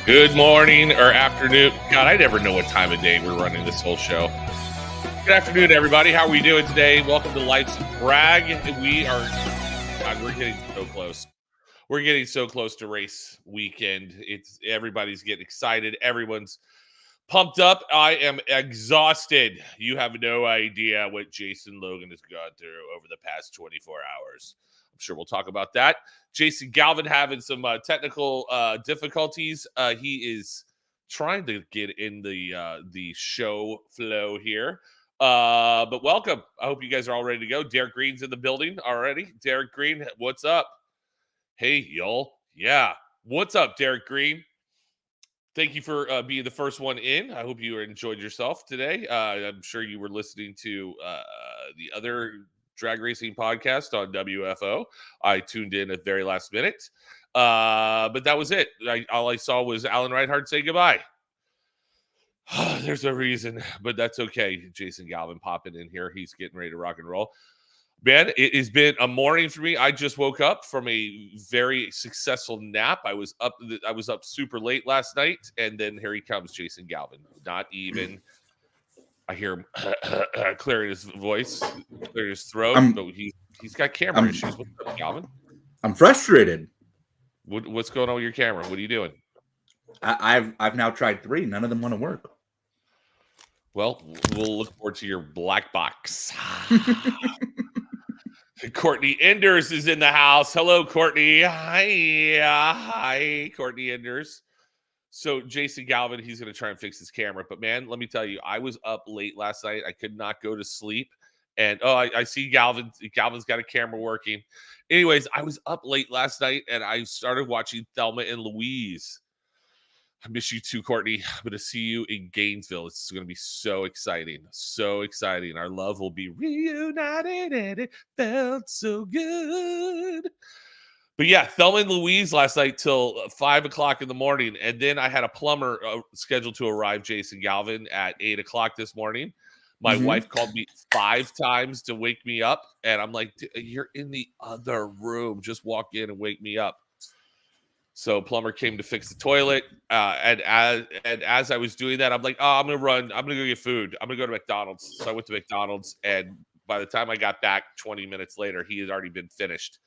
Good morning or afternoon. God, I never know what time of day we're running this whole show. Good afternoon, everybody. How are we doing today? Welcome to Life's Brag. God, we're getting so close. We're getting so close to race weekend. Everybody's getting excited. Everyone's pumped up. I am exhausted. You have no idea what Jason Logan has gone through over the past 24 hours. I'm sure we'll talk about that. Jason Galvin having some technical difficulties. He is trying to get in the show flow here. But welcome. I hope you guys are all ready to go. Derek Green's in the building already. Derek Green, what's up? Hey, y'all. Yeah. What's up, Derek Green? Thank you for being the first one in. I hope you enjoyed yourself today. I'm sure you were listening to the other drag racing podcast on WFO. I tuned in at the very last minute. But that was it. All I saw was Alan Reinhardt say goodbye. There's a reason, but that's okay. Jason Galvin popping in here. He's getting ready to rock and roll. Man, it has been a morning for me. I just woke up from a very successful nap. I was up super late last night, and then here he comes, Jason Galvin. Not even. I hear him clearing his voice, clearing his throat. So he's got camera issues. What's up, Galvin? I'm frustrated. What's going on with your camera? What are you doing? I've now tried 3. None of them want to work. Well, we'll look forward to your black box. Courtney Enders is in the house. Hello, Courtney. Hi, Courtney Enders. So Jason Galvin, he's going to try and fix his camera. But, man, let me tell you, I was up late last night. I could not go to sleep. And, I see Galvin. Galvin's got a camera working. Anyways, I was up late last night, and I started watching Thelma and Louise. I miss you too, Courtney. I'm going to see you in Gainesville. It's going to be so exciting. So exciting. Our love will be reunited, and it felt so good. But yeah, Thelma and Louise last night till 5 o'clock in the morning. And then I had a plumber scheduled to arrive, Jason Galvin, at 8 o'clock this morning. My wife called me 5 times to wake me up. And I'm like, you're in the other room. Just walk in and wake me up. So plumber came to fix the toilet. And as I was doing that, I'm like, I'm going to run. I'm going to go get food. I'm going to go to McDonald's. So I went to McDonald's. And by the time I got back 20 minutes later, he had already been finished.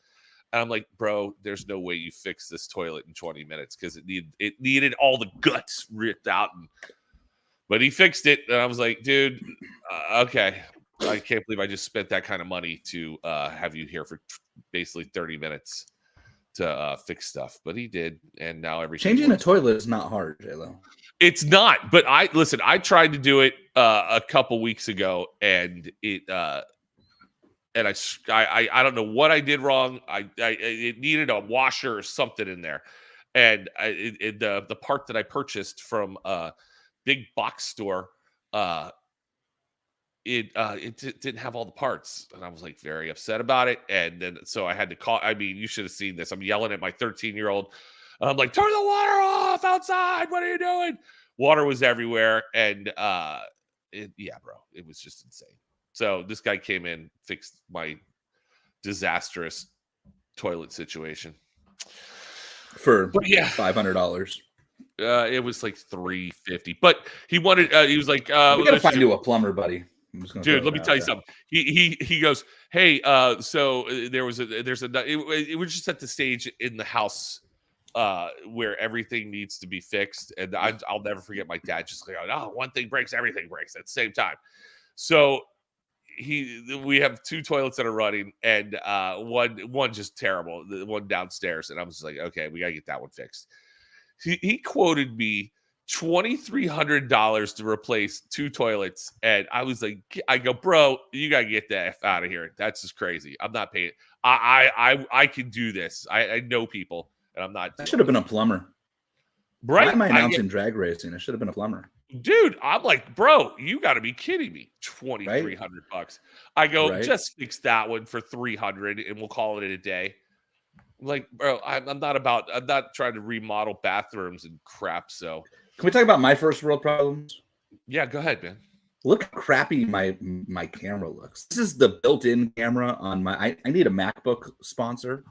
And I'm like, bro, there's no way you fix this toilet in 20 minutes because it needed all the guts ripped out. But he fixed it. And I was like, dude, okay. I can't believe I just spent that kind of money to have you here for basically 30 minutes to fix stuff. But he did. And now everything. Changing a toilet is not hard, J-Lo. It's not. But I tried to do it a couple weeks ago, and it and I don't know what I did wrong. It needed a washer or something in there, and the part that I purchased from a big box store, it didn't have all the parts, and I was like very upset about it. And then so I had to call. I mean, you should have seen this. I'm yelling at my 13-year-old. I'm like, turn the water off outside. What are you doing? Water was everywhere, and bro, it was just insane. So this guy came in, fixed my disastrous toilet situation for $500. It was like $350, but he wanted. He was like, "We gotta find you a plumber, buddy." Dude, let me tell you something. He goes, "Hey, so it was just at the stage in the house where everything needs to be fixed, and I'll never forget my dad just like, oh, one thing breaks, everything breaks at the same time." So we have 2 toilets that are running, and one just terrible, the one downstairs, and I was like, okay, we gotta get that one fixed. He quoted me $2,300 to replace 2 toilets, and I was like, I go, bro, you gotta get the F out of here. That's just crazy. I'm not paying. I can do this. I know people, and I'm not. I should have been a plumber. Right? Why am I announcing drag racing? I should have been a plumber. Dude, I'm like, bro, you got to be kidding me. $2,300. I go, just fix that one for $300, and we'll call it a day. I'm like, bro, I'm not trying to remodel bathrooms and crap. So, can we talk about my first world problems? Yeah, go ahead, man. Look how crappy my camera looks. This is the built-in camera on my. I need a MacBook sponsor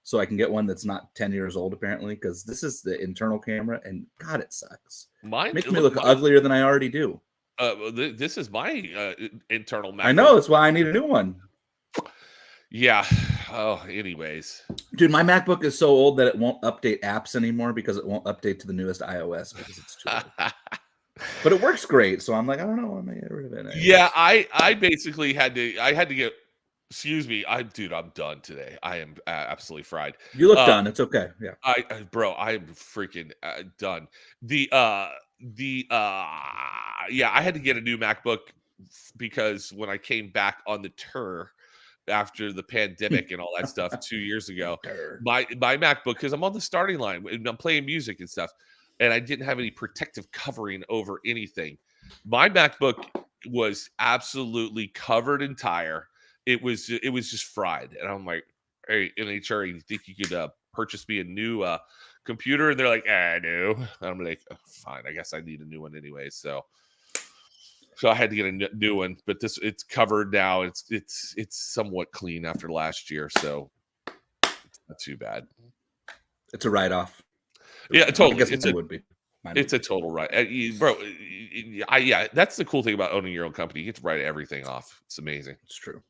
so I can get one that's not 10 years old, apparently, because this is the internal camera, and God, it sucks. Makes me look uglier than I already do. This is my internal MacBook. I know, that's why I need a new one. Yeah. Oh, anyways. Dude, my MacBook is so old that it won't update apps anymore because it won't update to the newest iOS because it's too old. But it works great, so I'm like, I don't know, I may get rid of it. Anyways. Yeah, I basically had to get. Excuse me, I'm done today. I am absolutely fried. You look done. It's okay. Yeah, I am freaking done. Yeah, I had to get a new MacBook because when I came back on the tour after the pandemic and all that stuff 2 years ago, my MacBook, because I'm on the starting line and I'm playing music and stuff, and I didn't have any protective covering over anything. My MacBook was absolutely covered in tire. It was just fried, and I'm like, "Hey, NHR, you think you could purchase me a new computer?" And they're like, "No." And I'm like, oh, "Fine, I guess I need a new one anyway." So I had to get a new one, but it's covered now. It's somewhat clean after last year, so it's not too bad. It's a write-off. Yeah, totally. I guess it would be. It's a total right, bro. Yeah, that's the cool thing about owning your own company. You get to write everything off. It's amazing. It's true.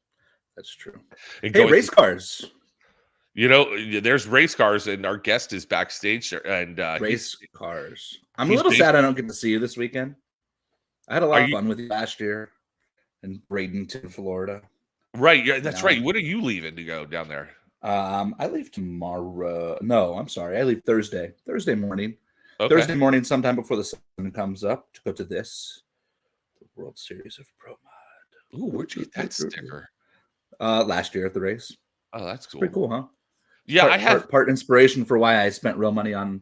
That's true. And hey, race cars. You know, there's race cars, and our guest is backstage there. And race cars. I'm a little sad I don't get to see you this weekend. I had a lot of fun with you last year in Bradenton, Florida. Right. Yeah, that's right. When are you leaving to go down there? I leave tomorrow. No, I'm sorry. I leave Thursday. Thursday morning. Okay. Thursday morning, sometime before the sun comes up, to go to the World Series of Pro Mod. Ooh, where'd you get that sticker? Last year at the race. Oh, that's cool. Pretty cool, huh? Yeah, I have part inspiration for why I spent real money on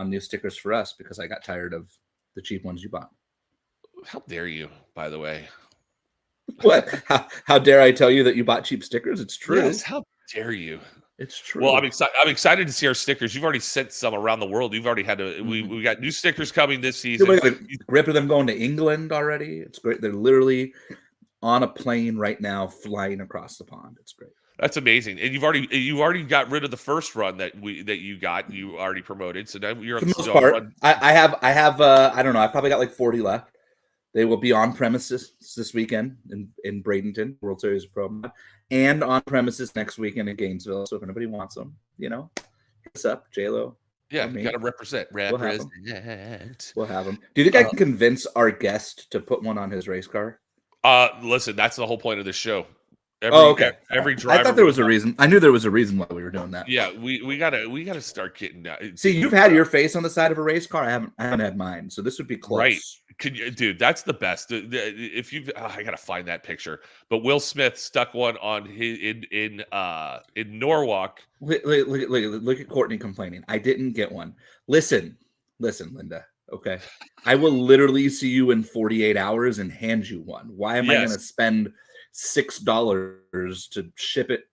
new stickers for us, because I got tired of the cheap ones you bought. How dare you, by the way? What? How dare I tell you that you bought cheap stickers? It's true. Yes, how dare you? It's true. Well, I'm excited to see our stickers. You've already sent some around the world. You've already had to. We got new stickers coming this season. The grip of them going to England already. It's great. They're literally on a plane right now, flying across the pond. It's great. That's amazing. And you've already got rid of the first run that you already promoted. So now you're for the most part. Run. I have I don't know. I probably got like 40 left. They will be on premises this weekend in Bradenton, World Series of Pro Mod, and on premises next weekend in Gainesville. So if anybody wants them, hit us up, J-Lo. Yeah, you got to represent. We'll have them. Do you think I can convince our guest to put one on his race car? Listen, that's the whole point of this show. Okay. Every driver. I thought there was a reason. I knew there was a reason why we were doing that. Yeah, we gotta start getting. See, you've had your face on the side of a race car. I haven't had mine, so this would be close. Right, dude? That's the best. If you, I gotta find that picture. But Will Smith stuck one on his in Norwalk. Look at Courtney complaining. I didn't get one. Listen, Linda. Okay, I will literally see you in 48 hours and hand you one. Why am I going to spend $6 to ship it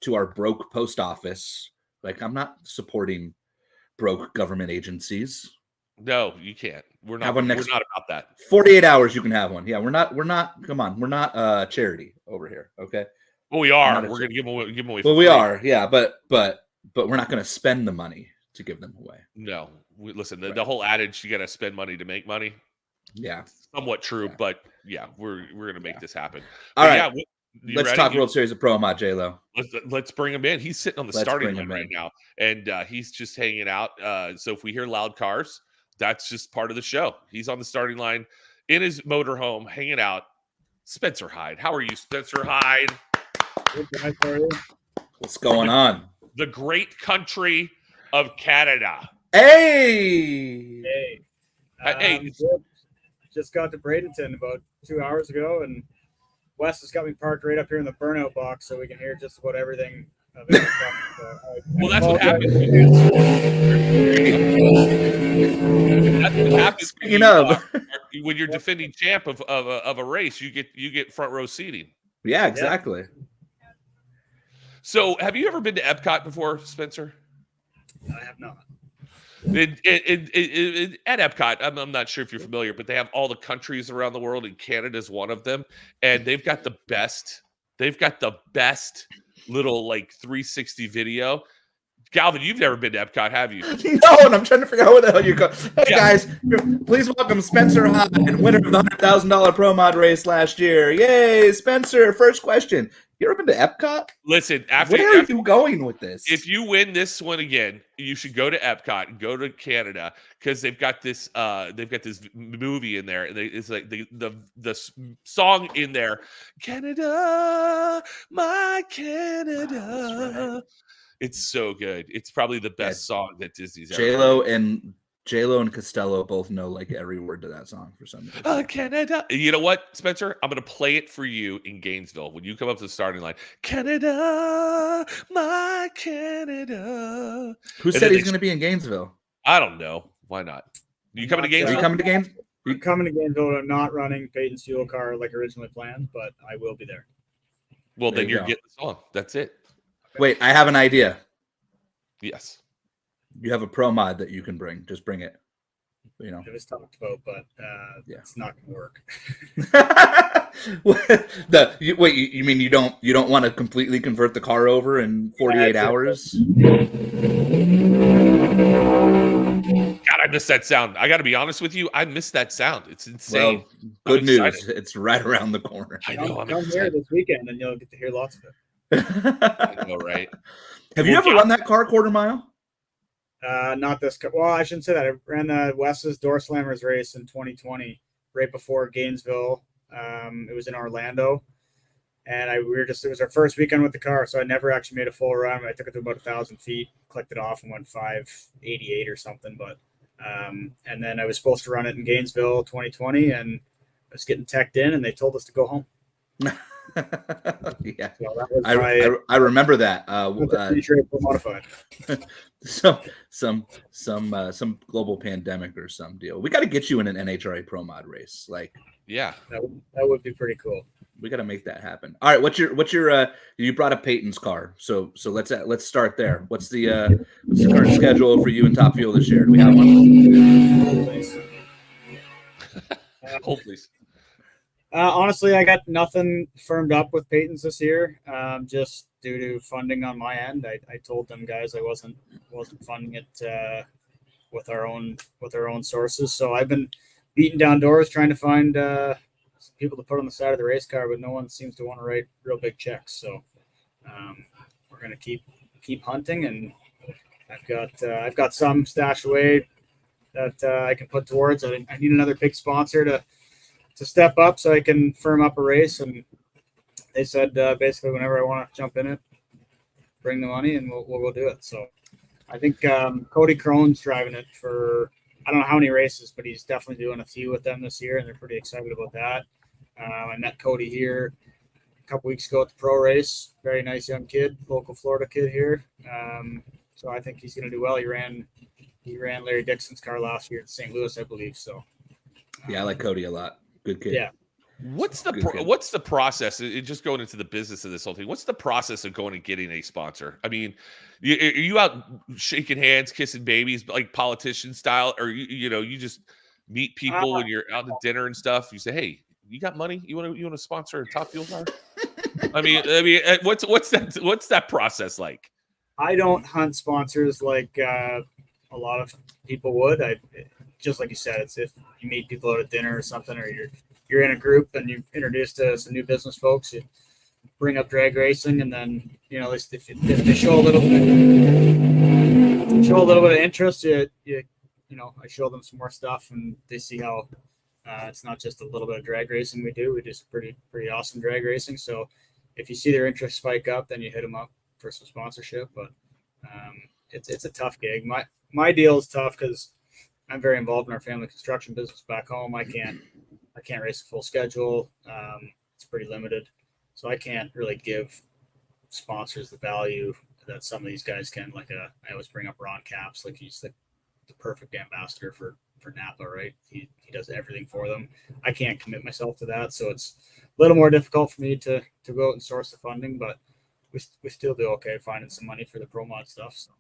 to our broke post office? Like, I'm not supporting broke government agencies. No, you can't. We're not about that. 48 hours, you can have one. Yeah, we're not. Come on, we're not charity over here. Okay. Well, we are. We're going to give them away. Well, we are. Yeah, but we're not going to spend the money to give them away. No. Listen, the whole adage, you got to spend money to make money. Yeah. Somewhat true, but yeah, we're going to make this happen. All right. Let's talk World Series of Pro Mod, J-Lo. Let's bring him in. He's sitting on the starting line right now, and he's just hanging out. So if we hear loud cars, that's just part of the show. He's on the starting line in his motorhome, hanging out. Spencer Hyde. How are you, Spencer Hyde? Good, guys. How are you? What's going on? The great country of Canada. Hey. Just got to Bradenton about 2 hours ago, and Wes has got me parked right up here in the burnout box, so we can hear just about everything. Well, that's what happens. That's what happens. Speaking of, when you're defending champ of a race, you get front row seating. Yeah, exactly. So, have you ever been to Epcot before, Spencer? I have not. At Epcot, I'm not sure if you're familiar, but they have all the countries around the world, and Canada's one of them. And they've got the best. They've got the best little like 360 video. Galvin, you've never been to Epcot, have you? No, and I'm trying to figure out where the hell you're going. Hey, guys, please welcome Spencer Hyde, winner of the $100,000 Pro Mod race last year. Yay, Spencer. First question. You ever been to Epcot? Listen, where are you going with this? If you win this one again, you should go to Epcot and go to Canada because they've got this movie in there. It's like the song in there, Canada, my Canada. Right. It's so good. It's probably the best song that Disney's ever made. J-Lo and Costello both know like every word to that song for some reason. Canada. You know what, Spencer? I'm going to play it for you in Gainesville when you come up to the starting line. Canada, my Canada. Who said he's going to be in Gainesville? I don't know. Why not? You coming to Gainesville? Are you coming to Gainesville? I'm coming to Gainesville. I'm not running Peyton's fuel car like originally planned, but I will be there. Well, then you're getting the song. That's it. Wait, I have an idea. Yes. You have a Pro Mod that you can bring. Just bring it. You know. It was talked about, but it's not going to work. Wait, you mean you don't want to completely convert the car over in 48 hours? God, I missed that sound. I got to be honest with you. I missed that sound. It's insane. Well, good news. It's right around the corner. I know. Come here this weekend, and you'll get to hear lots of it. I know, right? Have you ever run that car quarter mile? Not this. Well, I shouldn't say that. I ran Wes's Door Slammers race in 2020, right before Gainesville. It was in Orlando, and it was our first weekend with the car, so I never actually made a full run. I took it to about 1,000 feet, clicked it off, and went 588 or something. But and then I was supposed to run it in Gainesville 2020, and I was getting teched in, and they told us to go home. Yeah, so I remember that. Modified. some global pandemic or some deal. We got to get you in an NHRA Pro Mod race. Like, yeah, that would be pretty cool. We got to make that happen. All right, what's your you brought up Peyton's car, so let's start there. What's the current schedule for you and Top Fuel this year? Do we have one? Hold please. Honestly, I got nothing firmed up with Peyton's this year, just due to funding on my end. I told them guys I wasn't funding it with our own sources. So I've been beating down doors trying to find some people to put on the side of the race car, but no one seems to want to write real big checks. So we're gonna keep hunting, and I've got some stashed away that I can put towards. I need another big sponsor to step up so I can firm up a race. And they said basically whenever I want to jump in it, bring the money and we'll go do it. So I think Cody Crone's driving it for, I don't know how many races, but he's definitely doing a few with them this year, and they're pretty excited about that. I met Cody here a couple weeks ago at the pro race. Very nice young kid, local Florida kid here. So I think he's going to do well. He ran Larry Dixon's car last year in St. Louis, I believe. So yeah, I like Cody a lot. Good kid. Yeah. What's the process? Just going into the business of this whole thing. What's the process of going and getting a sponsor? I mean, are you out shaking hands, kissing babies, like politician style, or you just meet people when you're out to dinner and stuff? You say, "Hey, you got money? You want to sponsor a Top Fuel car?" I mean, what's that process like? I don't hunt sponsors like a lot of people would. Just like you said, it's if you meet people at a dinner or something, or you're in a group and you're introduced to some new business folks, you bring up drag racing, and then if they show a little bit of interest, I show them some more stuff, and they see how it's not just a little bit of drag racing we do some pretty awesome drag racing. So if you see their interest spike up, then you hit them up for some sponsorship. But it's a tough gig. My deal is tough because I'm very involved in our family construction business back home. I can't race a full schedule. It's pretty limited. So I can't really give sponsors the value that some of these guys can. Like I always bring up Ron Capps, like he's the perfect ambassador for Napa, right? He does everything for them. I can't commit myself to that. So it's a little more difficult for me to go out and source the funding, but we still do okay finding some money for the Pro Mod stuff. So.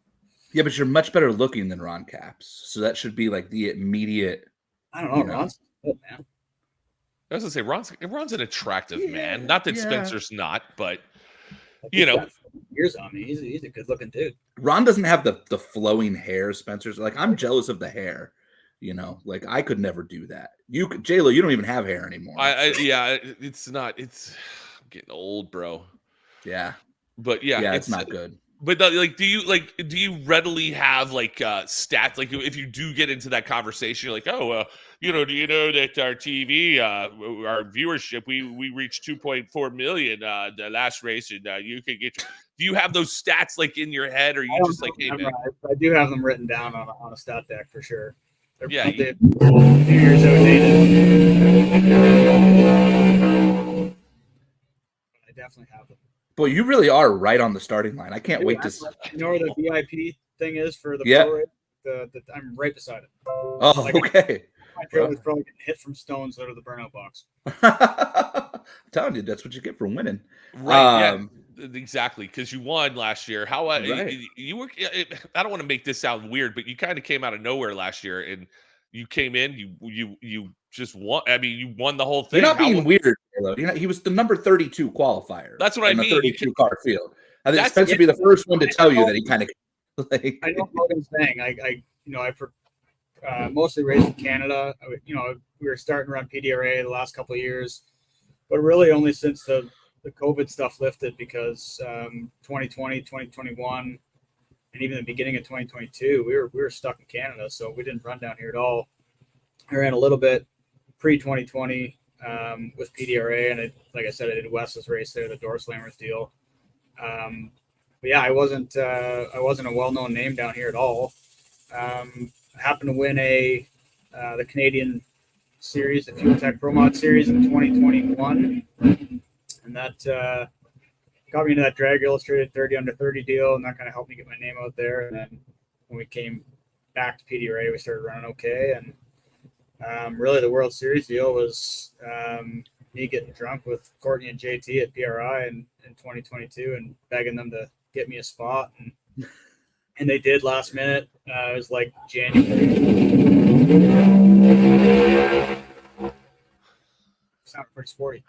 Yeah, but you're much better looking than Ron Capps, so that should be like the immediate. I don't know. Ron's good, man. I was gonna say Ron's an attractive man. Not that Spencer's not, but years on me. He's a good looking dude. Ron doesn't have the flowing hair. Spencer's like, I'm jealous of the hair. Like I could never do that. J-Lo, you don't even have hair anymore. It's not. I'm getting old, bro. Yeah. But it's not good. But do you readily have stats? Like if you do get into that conversation, you're like, oh, do you know that our TV, our viewership, we reached 2.4 million the last race, and you could get. Do you have those stats in your head, or you just hey man? I do have them written down on a stat deck for sure. They're a few years outdated. I definitely have them. Boy, you really are right on the starting line. I can't wait to. You know where the VIP thing is for the pro race? I'm right beside it. Oh, okay. My trailer's probably getting hit from stones out of the burnout box. I'm telling you, that's what you get for winning. Right. Exactly. Because you won last year. How you were? I don't want to make this sound weird, but you kind of came out of nowhere last year, and you came in. You just won. I mean, you won the whole thing. You're not being weird. He was the number 32 qualifier. That's what I mean. The 32 car field. I think Spencer would be the first one to tell you that he kind of. I know what I'm saying. I mostly raced in Canada. We were starting to run PDRA the last couple of years, but really only since the COVID stuff lifted, because 2020, 2021, and even the beginning of 2022, we were stuck in Canada, so we didn't run down here at all. I ran a little bit pre-2020 with PDRA, and like I said, I did Wes's race there, the Door Slammers deal. But yeah, I wasn't a well-known name down here at all. I happened to win the Canadian series, the Fuel Tech Pro Mod series in 2021, and that got me into that Drag Illustrated 30 under 30 deal, and that kind of helped me get my name out there. And then when we came back to PDRA, we started running okay, and really the World Series deal was me getting drunk with Courtney and JT at PRI in 2022 and begging them to get me a spot, and they did last minute. It was like January. Sounded pretty sporty.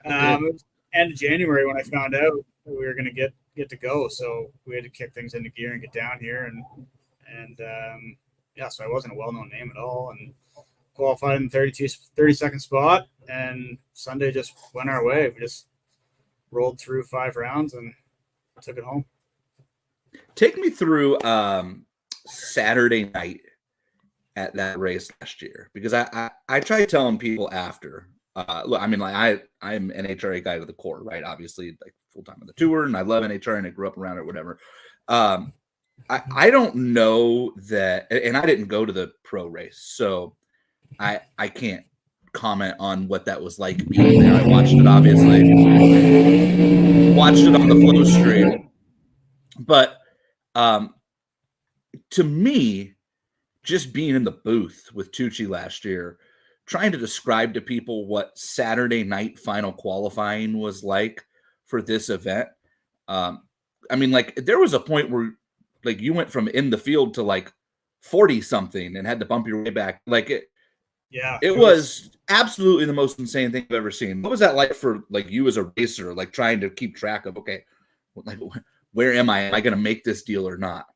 It was end of January when I found out that we were going to get to go, so we had to kick things into gear and get down here, and so I wasn't a well-known name at all, and qualified in 32nd spot, and Sunday just went our way. We just rolled through 5 rounds and took it home. Take me through Saturday night at that race last year, because I tried telling people after. Look, I mean, I'm NHRA guy to the core, right? Obviously, full time on the tour, and I love NHRA, and I grew up around it, whatever. I don't know that, and I didn't go to the pro race, so I can't comment on what that was like being there. I watched it, obviously. Watched it on the Flow stream. But to me, just being in the booth with Tucci last year, trying to describe to people what Saturday night final qualifying was like for this event. I mean, there was a point where you went from in the field to 40 something and had to bump your way back. It was absolutely the most insane thing I've ever seen. What was that like for you as a racer, trying to keep track of, okay, where am I? Am I going to make this deal or not?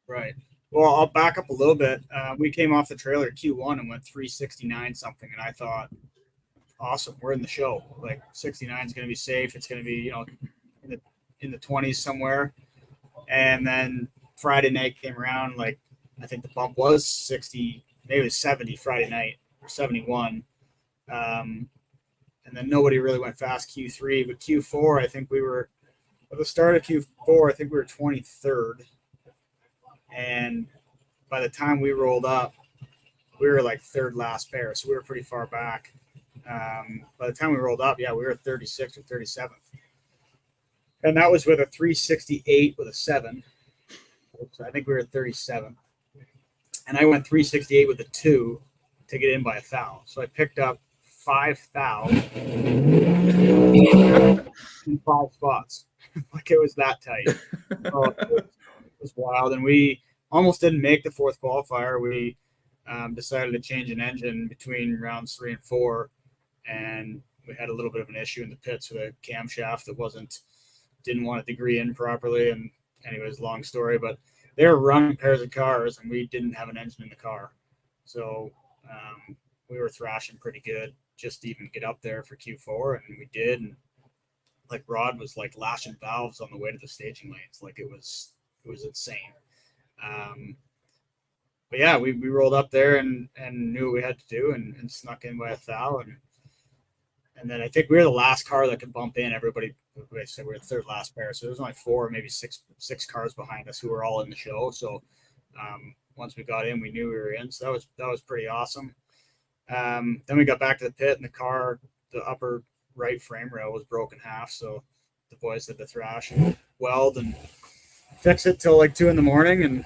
Right. Well, I'll back up a little bit. We came off the trailer at Q1 and went 369 something, and I thought, awesome, we're in the show. 69 is going to be safe. It's going to be in the 20s somewhere. And then Friday night came around. I think the bump was 60, maybe it was 70 Friday night or 71. And then nobody really went fast Q3, but Q4, I think we were at the start of Q4. I think we were 23rd. And by the time we rolled up, we were third last pair. So we were pretty far back. By the time we rolled up, we were 36th or 37th. And that was with a 368 with a 7. So I think we were 37th. And I went 368 with a 2 to get in by 1,000. So I picked up 5,000 in 5 spots. It was that tight. It was wild. And we almost didn't make the 4th qualifier. We decided to change an engine between rounds 3 and 4. And we had a little bit of an issue in the pits with a camshaft that wasn't didn't want a degree in properly. And anyways, long story, but they were running pairs of cars and we didn't have an engine in the car. So we were thrashing pretty good just to even get up there for Q4. And we did. And like Rod was like lashing valves on the way to the staging lanes. Like it was insane. But yeah, we rolled up there and knew what we had to do and snuck in by a thou. And then I think we were the last car that could bump in. Everybody said we were the third last pair. So there was only 4, maybe six cars behind us who were all in the show. So once we got in, we knew we were in. So that was pretty awesome. Then we got back to the pit and the car, the upper right frame rail was broken half. So the boys had to thrash and weld and fix it till like 2 a.m. and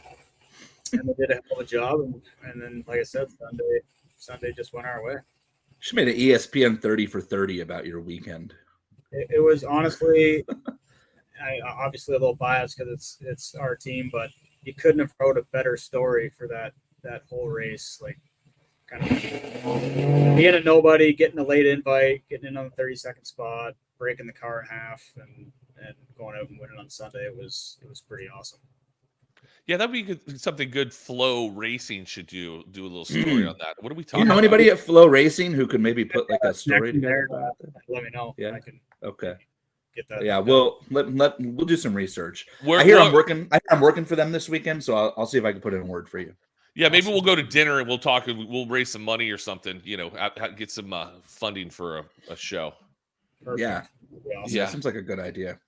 they did a hell of a job. And then, like I said, Sunday just went our way. She made an ESPN 30 for 30 about your weekend. It was honestly, obviously a little biased because it's our team, but you couldn't have wrote a better story for that whole race. Like kind of being a nobody, getting a late invite, getting in on the 32nd spot, breaking the car in half, and going out and winning on Sunday. It was pretty awesome. Yeah, that'd be good, something good. Flow Racing should do a little story on that. What are we talking? You know anybody at Flow Racing who could maybe put like a story together? Let me know. Yeah. I can. Okay. Get that. Yeah, we'll do some research. I hear I'm working for them this weekend, so I'll see if I can put in a word for you. Yeah, maybe we'll go to dinner and we'll talk and we'll raise some money or something. Get some funding for a show. Perfect. Yeah. Awesome. Yeah, seems like a good idea.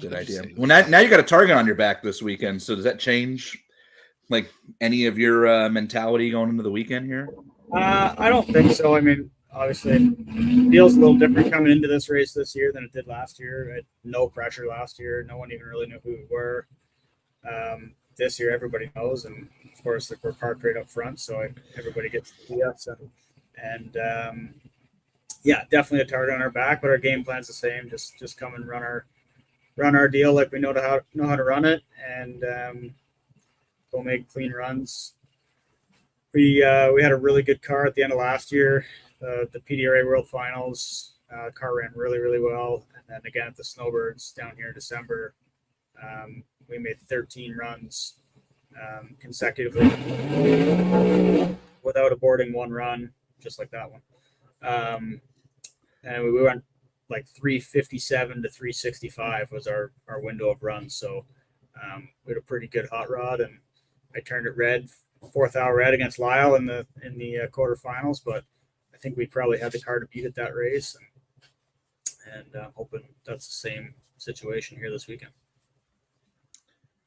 Good idea. Saying. Well, now you got a target on your back this weekend. So does that change like any of your mentality going into the weekend here? I don't think so. I mean, obviously, it feels a little different coming into this race this year than it did last year. No pressure last year. No one even really knew who we were. This year, everybody knows, and of course, we're parked right up front, so everybody gets to see us. And yeah, definitely a target on our back, but our game plan's the same. Just come and run our deal like we know how to run it, and go make clean runs. We had a really good car at the end of last year, the PDRA World Finals. Car ran really, really well, and then again at the Snowbirds down here in December, we made 13 runs consecutively without aborting one run, just like that one. And we went like 357 to 365 was our window of runs. So we had a pretty good hot rod, and I turned it red, 4th hour red against Lyle in the quarterfinals. But I think we probably had the car to beat at that race, and I'm hoping that's the same situation here this weekend.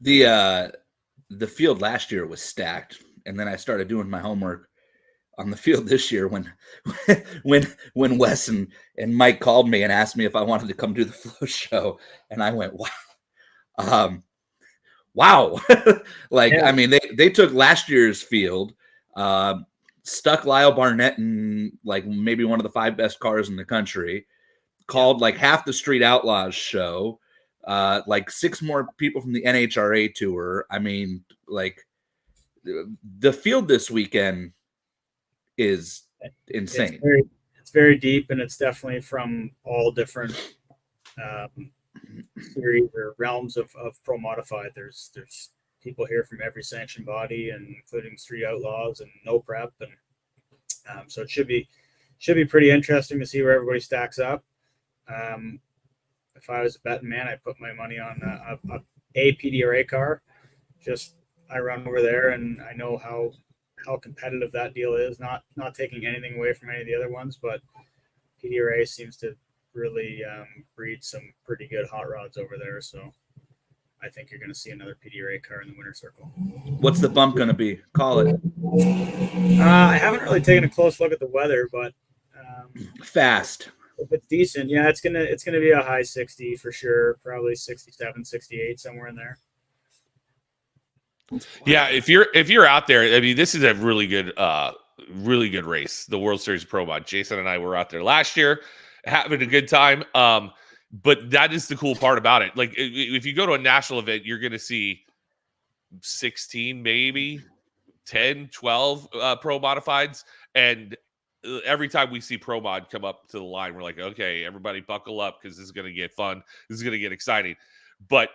The field last year was stacked, and then I started doing my homework on the field this year when Wes and Mike called me and asked me if I wanted to come do the Flow show, and I went, wow. Like, yeah. I mean, they took last year's field, stuck Lyle Barnett in like maybe one of the 5 best cars in the country, called like half the Street Outlaws show, like 6 more people from the NHRA tour. I mean, like the field this weekend is insane. It's very deep, and it's definitely from all different series or realms of pro modified. There's people here from every sanctioned body, and including Street Outlaws and No Prep, and so it should be pretty interesting to see where everybody stacks up. If I was a betting man, I'd put my money on a PDRA car. Just I run over there, and I know how competitive that deal is. Not taking anything away from any of the other ones, but PDRA seems to really breed some pretty good hot rods over there. So I think you're going to see another PDRA car in the winner's circle. What's the bump going to be? Call it. I haven't really taken a close look at the weather, but fast. If it's decent, yeah, it's gonna be a high 60 for sure. Probably 67, 68, somewhere in there. Yeah, if you're out there, I mean, this is a really good race. The World Series Pro Mod. Jason and I were out there last year, having a good time. But that is the cool part about it. Like, if you go to a national event, you're going to see 16, maybe 10, 12 pro modifieds, and every time we see Pro Mod come up to the line, we're like, okay, everybody buckle up because this is going to get fun. This is going to get exciting. But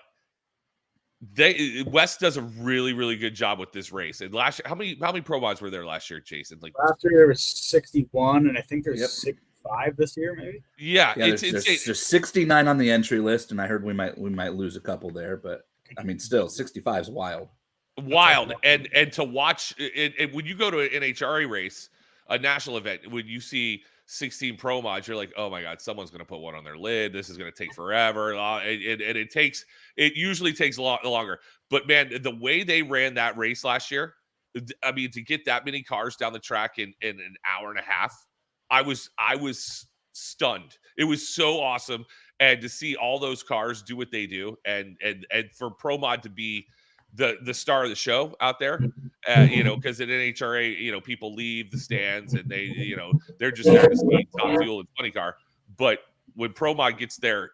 West does a really, really good job with this race. And last year, how many Pro Mods were there last year, Jason? Like last year there was 61, and I think there's 65 this year, maybe. Yeah, there's 69 on the entry list, and I heard we might lose a couple there, but I mean, still 65 is wild. And to watch it when you go to an NHRA race, a national event, when you see 16 Pro Mods, you're like, oh my god, someone's going to put one on their lid. This is going to take forever, and it usually takes a lot longer. But man, the way they ran that race last year, I mean, to get that many cars down the track in an hour and a half, I was stunned. It was so awesome, and to see all those cars do what they do, and for Pro Mod to be the star of the show out there, because at NHRA, people leave the stands and they, they're just there to see top fuel and funny car. But when Pro Mod gets their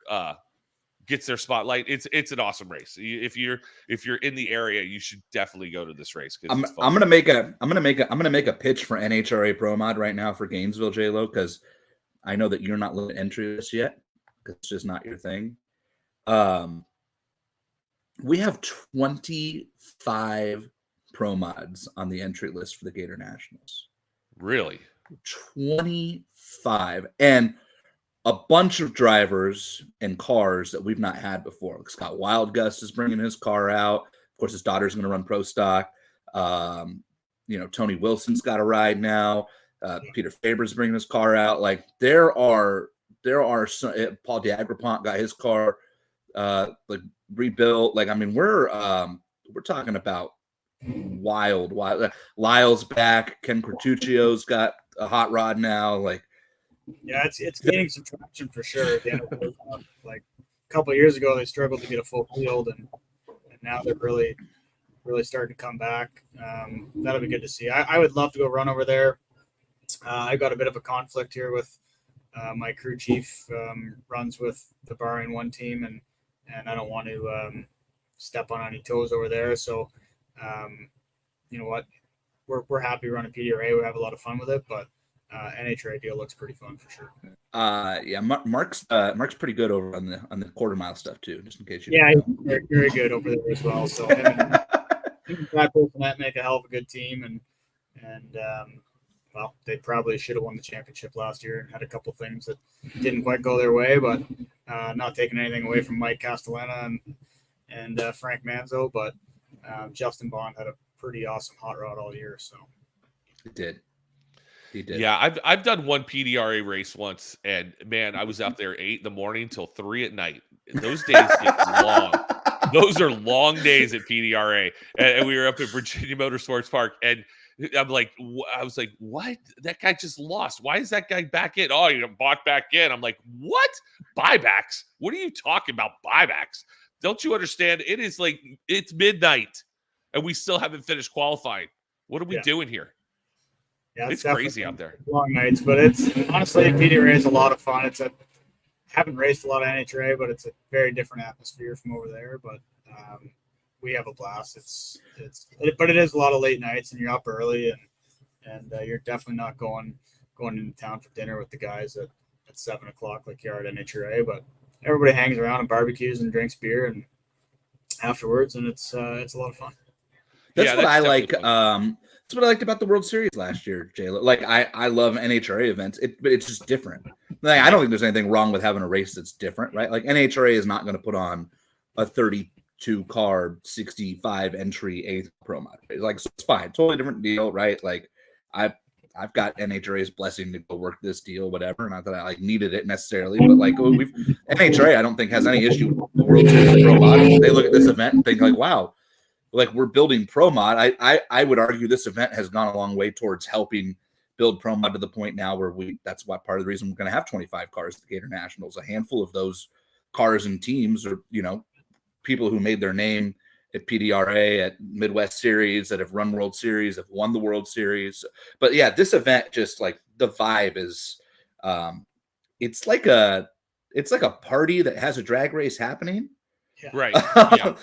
spotlight, it's an awesome race. If you're in the area, you should definitely go to this race. I'm gonna make a pitch for NHRA Pro Mod right now for Gainesville, J-Lo, because I know that you're not looking at entry list yet because it's just not your thing. We have 25 Pro Mods on the entry list for the Gator Nationals. Really? 25. And a bunch of drivers and cars that we've not had before. Like Scott Wildgust is bringing his car out. Of course, his daughter's going to run Pro Stock. Tony Wilson's got a ride now. Peter Faber's bringing his car out. Like there are some. Paul D'Agrapont got his car rebuilt. Like, I mean, we're talking about wild. Lyle's back. Ken Cortuccio's got a hot rod now. Like, yeah, it's gaining some traction for sure. At the end of the like a couple of years ago, they struggled to get a full field, and now they're really starting to come back. That'll be good to see. I would love to go run over there. I've got a bit of a conflict here with my crew chief. Runs with the Bahrain One team, and I don't want to step on any toes over there. So, you know what? We're happy running PDRA. We have a lot of fun with it, but NHRA deal looks pretty fun for sure. Yeah, Mark's pretty good over on the quarter mile stuff too, just in case you. Yeah, he's very good over there as well. So him and Brad Bolsonet make a hell of a good team, and well, they probably should have won the championship last year and had a couple things that didn't quite go their way, but not taking anything away from Mike Castellana and Frank Manzo, but Justin Bond had a pretty awesome hot rod all year. So he did. Yeah, I've done one PDRA race once, and man, I was out there 8 a.m. till 3 p.m. Those days get long. Those are long days at PDRA, and we were up at Virginia Motorsports Park, and I was like, what? That guy just lost. Why is that guy back in? Oh, you bought back in. I'm like, what? Buybacks? What are you talking about? Buybacks? Don't you understand? It's midnight, and we still haven't finished qualifying. What are we doing here? Yeah, it's crazy out there. Long nights, but it's honestly PDRA is a lot of fun. Haven't raced a lot of NHRA, but it's a very different atmosphere from over there. But we have a blast. But it is a lot of late nights, and you're up early, and you're definitely not going into town for dinner with the guys at 7 o'clock like you are at NHRA. But everybody hangs around and barbecues and drinks beer and afterwards, and it's a lot of fun. That's what I like. That's what I liked about the World Series last year, J-Lo. Like I love NHRA events, but it's just different. Like, I don't think there's anything wrong with having a race that's different, right? Like NHRA is not going to put on a 32 car, 65 entry 8th Pro Mod. Like, so it's fine, totally different deal, right? Like I've got NHRA's blessing to go work this deal, whatever. Not that I needed it necessarily, but NHRA I don't think has any issue with the World Series Pro Mod. They look at this event and think like, wow. Like, we're building Pro Mod. I would argue this event has gone a long way towards helping build Pro Mod to the point now where that's why part of the reason we're going to have 25 cars at the Gator Nationals. A handful of those cars and teams are, people who made their name at PDRA, at Midwest Series, that have run World Series, have won the World Series. But yeah, this event, just like the vibe is, it's like a party that has a drag race happening. Yeah. Right. Yeah.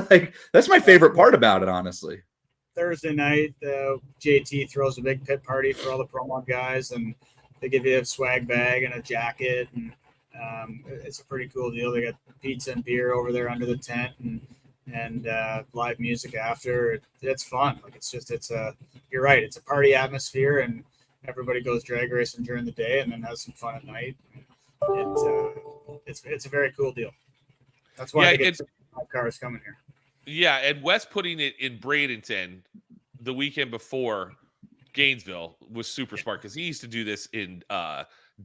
Like, that's my favorite part about it, honestly. Thursday night, JT throws a big pit party for all the pro mod guys, and they give you a swag bag and a jacket, and it's a pretty cool deal. They got pizza and beer over there under the tent, and live music after. It's fun. Like you're right. It's a party atmosphere, and everybody goes drag racing during the day, and then has some fun at night. It's a very cool deal. That's why they get 5 cars coming here. Yeah, and Wes putting it in Bradenton the weekend before Gainesville was super smart because he used to do this in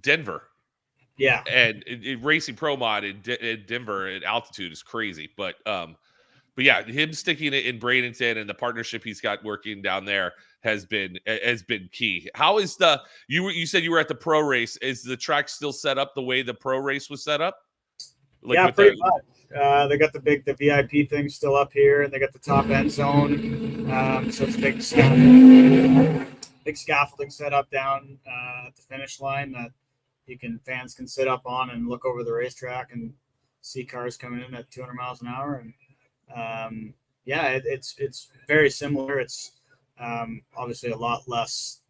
Denver. Yeah, and racing pro mod in Denver at altitude is crazy. But yeah, him sticking it in Bradenton and the partnership he's got working down there has been key. How is you said you were at the pro race? Is the track still set up the way the pro race was set up? Like pretty much. They got the VIP thing still up here, and they got the top end zone. So it's big scaffolding set up down at the finish line that fans can sit up on and look over the racetrack and see cars coming in at 200 miles an hour. And it's very similar. It's obviously a lot less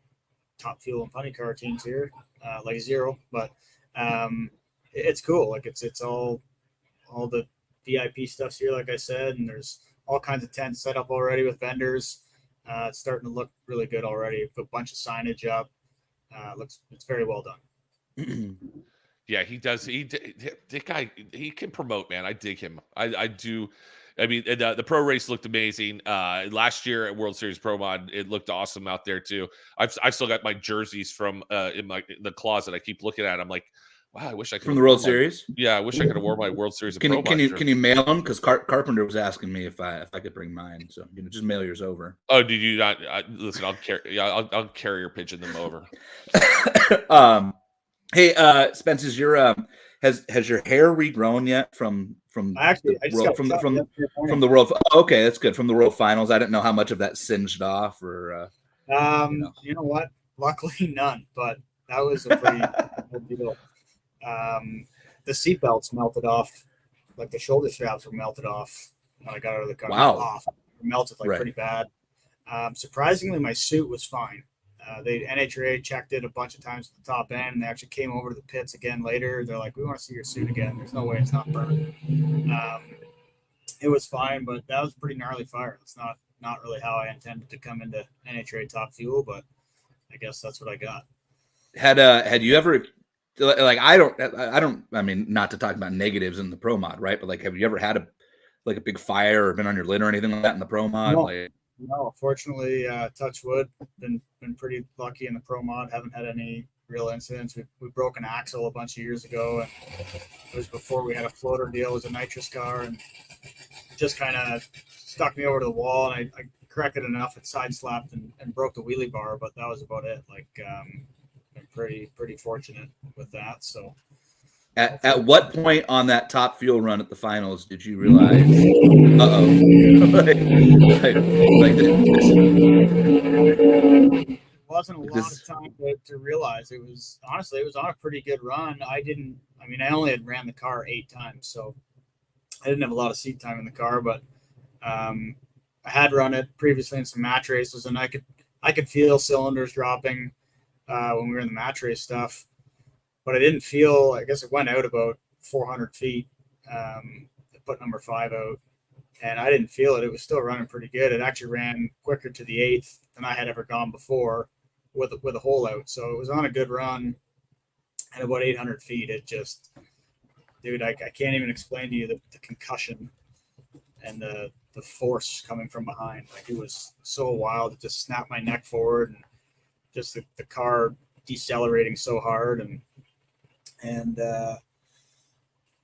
top fuel and funny car teams here, like Zero, but it's cool. Like it's all the VIP stuff's here, like I said, and there's all kinds of tents set up already with vendors. It's starting to look really good already. Put a bunch of signage up. It's very well done. Yeah, he does. That guy, he can promote, man. I dig him. I do. I mean, the pro race looked amazing. Last year at World Series Pro Mod, it looked awesome out there too. I've still got my jerseys from in the closet. I keep looking at. I'm like, wow, I wish I could from the World Series. Yeah, I wish I could have worn my World Series. Can you mail them? Because Carpenter was asking me if I could bring mine, so just mail yours over. Oh, did you not? Listen, I'll carry. Yeah, I'll carrier pigeon them over. Hey, Spence, has your hair regrown yet from actually from the world? Oh, okay, that's good. From the World Finals, I didn't know how much of that singed off, or you know what? Luckily, none. But that was a pretty good deal. The seatbelts melted off, like the shoulder straps were melted off when I got out of the car. Wow, melted pretty bad. Surprisingly, my suit was fine. NHRA checked it a bunch of times at the top end, and they actually came over to the pits again later. They're like, "We want to see your suit again. There's no way it's not burning." It was fine, but that was a pretty gnarly fire. It's not really how I intended to come into NHRA Top Fuel, but I guess that's what I got. Had you ever, like, I mean, not to talk about negatives in the pro mod, right? But like, have you ever had a big fire or been on your lid or anything like that in the pro mod? No, fortunately, touch wood, been pretty lucky in the pro mod. Haven't had any real incidents. We broke an axle a bunch of years ago, and it was before we had a floater deal. It was a nitrous car, and just kind of stuck me over to the wall, and I corrected enough. It side slapped and broke the wheelie bar, but that was about it. Like, been pretty fortunate with that. So. At what point on that top fuel run at the finals did you realize? It wasn't a lot of time to realize. It was honestly, it was on a pretty good run. I only had ran the car 8 times, so I didn't have a lot of seat time in the car. But I had run it previously in some match races, and I could feel cylinders dropping when we were in the match race stuff. But I didn't feel, I guess it went out about 400 feet. Put number 5 out, and I didn't feel it. It was still running pretty good. It actually ran quicker to the 8th than I had ever gone before with a hole out. So it was on a good run. And about 800 feet, it just, dude, I can't even explain to you the concussion and the force coming from behind. Like, it was so wild. It just snapped my neck forward, and just the car decelerating so hard, and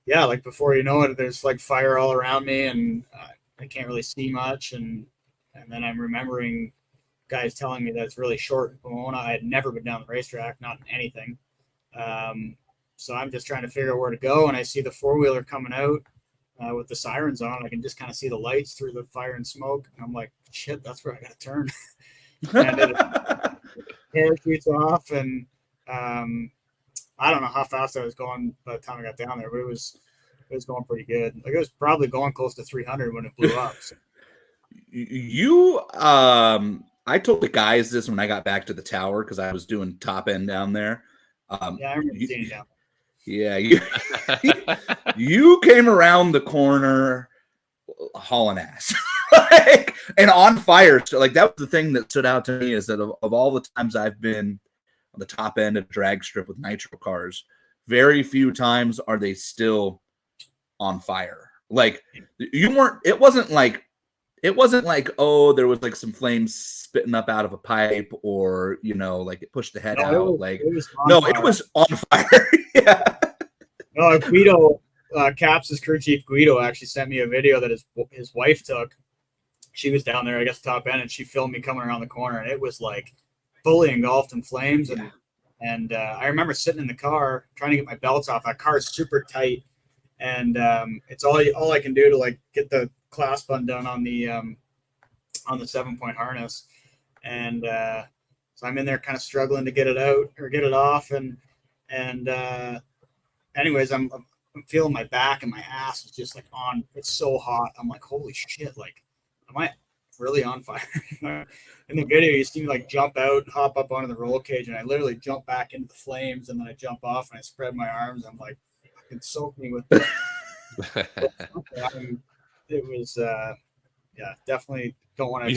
like, before you know it, there's like fire all around me, and I can't really see much, and then I'm remembering guys telling me that it's really short in Pomona. I had never been down the racetrack, not in anything, so I'm just trying to figure out where to go, and I see the 4-wheeler coming out with the sirens on. I can just kind of see the lights through the fire and smoke, and I'm like, shit, that's where I gotta turn. And it parachutes off, and I don't know how fast I was going by the time I got down there, but it was going pretty good. Like, it was probably going close to 300 when it blew up. So. You I told the guys this when I got back to the tower because I was doing top end down there. Yeah, I remember seeing it down. Yeah, you came around the corner hauling ass. Like, and on fire. So like that was the thing that stood out to me is that of all the times I've been on the top end of a drag strip with nitro cars, very few times are they still on fire. Like it wasn't like oh there was like some flames spitting up out of a pipe or like it pushed the head out. It was on fire. Yeah. No, Guido, Caps' crew chief Guido actually sent me a video that his wife took. She was down there, I guess, top end, and she filmed me coming around the corner, and it was like fully engulfed in flames. And I remember sitting in the car trying to get my belts off. That car is super tight, and it's all I can do to like get the clasp undone on the 7-point harness, and so I'm in there kind of struggling to get it out or get it off, and anyways, I'm feeling my back and my ass is just like on. It's so hot. I'm like, holy shit! Like, am I really on fire? In the video, you see me like jump out, hop up onto the roll cage, and I literally jump back into the flames, and then I jump off and I spread my arms. I'm like, fucking soak me with this. It was, definitely don't want to.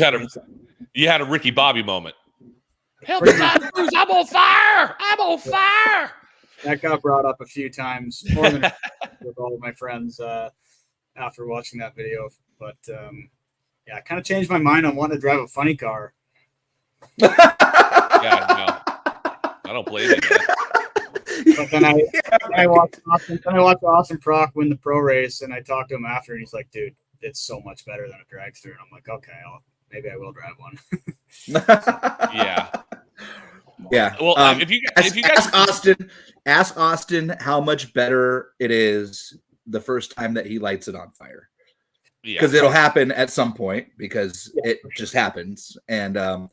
You had a Ricky Bobby moment. Help me, Tom Cruise! I'm on fire! I'm on fire! That got brought up a few times, more than with all of my friends after watching that video. But I kind of changed my mind on wanting to drive a funny car. Yeah, no, I don't blame you. But then I watched Austin Prock win the pro race, and I talked to him after, and he's like, "Dude, it's so much better than a dragster." And I'm like, "Okay, maybe I will drive one." Yeah. Yeah. Well, if you guys ask Austin how much better it is the first time that he lights it on fire. Yeah. Because it'll happen at some point because it just happens. And when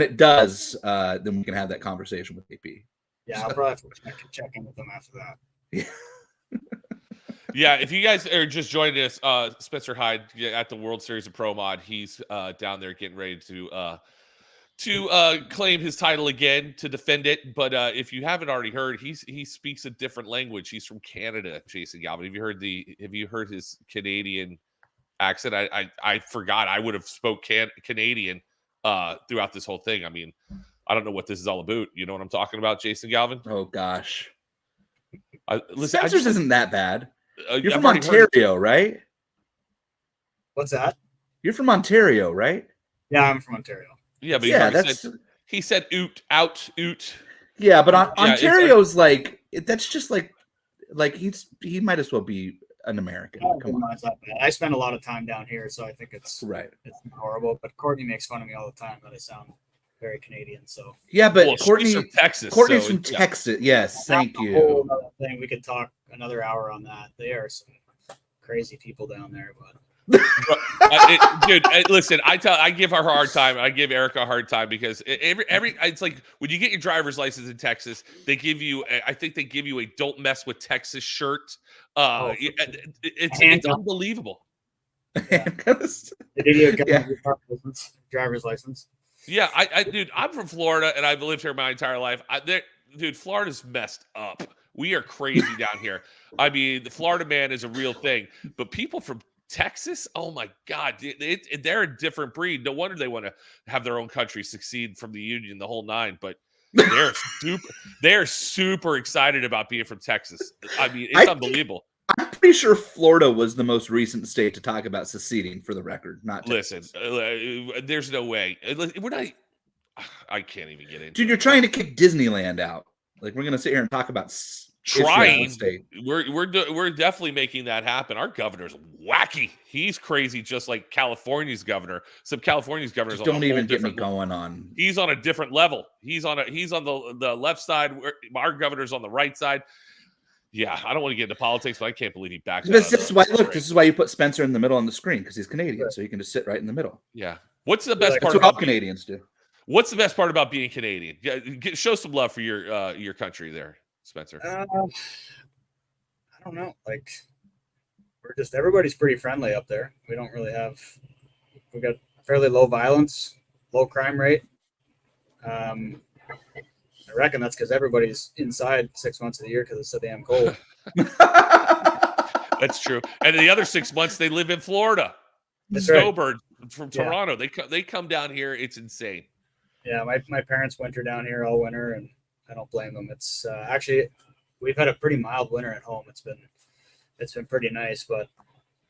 it does, then we can have that conversation with AP. Yeah, I'll probably have to check in with them after that. Yeah. Yeah, if you guys are just joining us, Spencer Hyde at the World Series of Pro Mod, he's down there getting ready to claim his title again, to defend it. But if you haven't already heard, he speaks a different language. He's from Canada, Jason Galvin. Have you heard his Canadian accent? I forgot. I would have spoke Canadian throughout this whole thing. I mean, I don't know what this is all about. You know what I'm talking about, Jason Galvin? Oh gosh. Spencer's isn't that bad. You're from Ontario, right? What's that? You're from Ontario, right? Yeah, I'm from Ontario. Yeah, but he said oot, out, oot. Yeah, but Ontario's like that's just like he might as well be an American. Come on. I spend a lot of time down here, so I think it's right. It's horrible. But Courtney makes fun of me all the time that I sound very Canadian. So yeah, but Courtney's from Texas. Courtney's from Texas. Yes, thank you. Whole other thing. We could talk another hour on that. They are some crazy people down there, but. Dude, listen, I give her a hard time. I give Erica a hard time because every it's like when you get your driver's license in Texas, they give you a "Don't Mess with Texas" shirt. It's unbelievable. Yeah. They give you a driver's license. Yeah, dude, I'm from Florida and I've lived here my entire life. Dude, Florida's messed up. We are crazy down here. I mean, the Florida man is a real thing, but people from Texas, oh my God, they're a different breed. No wonder they want to have their own country succeed from the Union, the whole nine. But they're super excited about being from Texas. I mean, it's unbelievable. I'm pretty sure Florida was the most recent state to talk about seceding. For the record, not Texas. Listen. There's no way. I can't even get into. Dude, you're trying to kick Disneyland out. Like we're gonna sit here and talk about. Trying, we're definitely making that happen. Our governor's wacky. He's crazy, just like California's governor. Some California's governors just don't even get me going on. He's on a different level. He's on the left side. Our governor's on the right side. Yeah, I don't want to get into politics, but I can't believe he backs. This is why you put Spencer in the middle on the screen because he's Canadian, so you can just sit right in the middle. Yeah. What's the best part? That's what all Canadians do. What's the best part about being Canadian? Show some love for your country there, Spencer. I don't know. Like, everybody's pretty friendly up there. We don't really we got fairly low violence, low crime rate. I reckon that's because everybody's inside 6 months of the year because it's so damn cold. That's true. And the other 6 months they live in Florida. That's Snowbird from Toronto. They come down here. It's insane. Yeah, my parents winter down here all winter, and I don't blame them. It's actually we've had a pretty mild winter at home. It's been pretty nice, but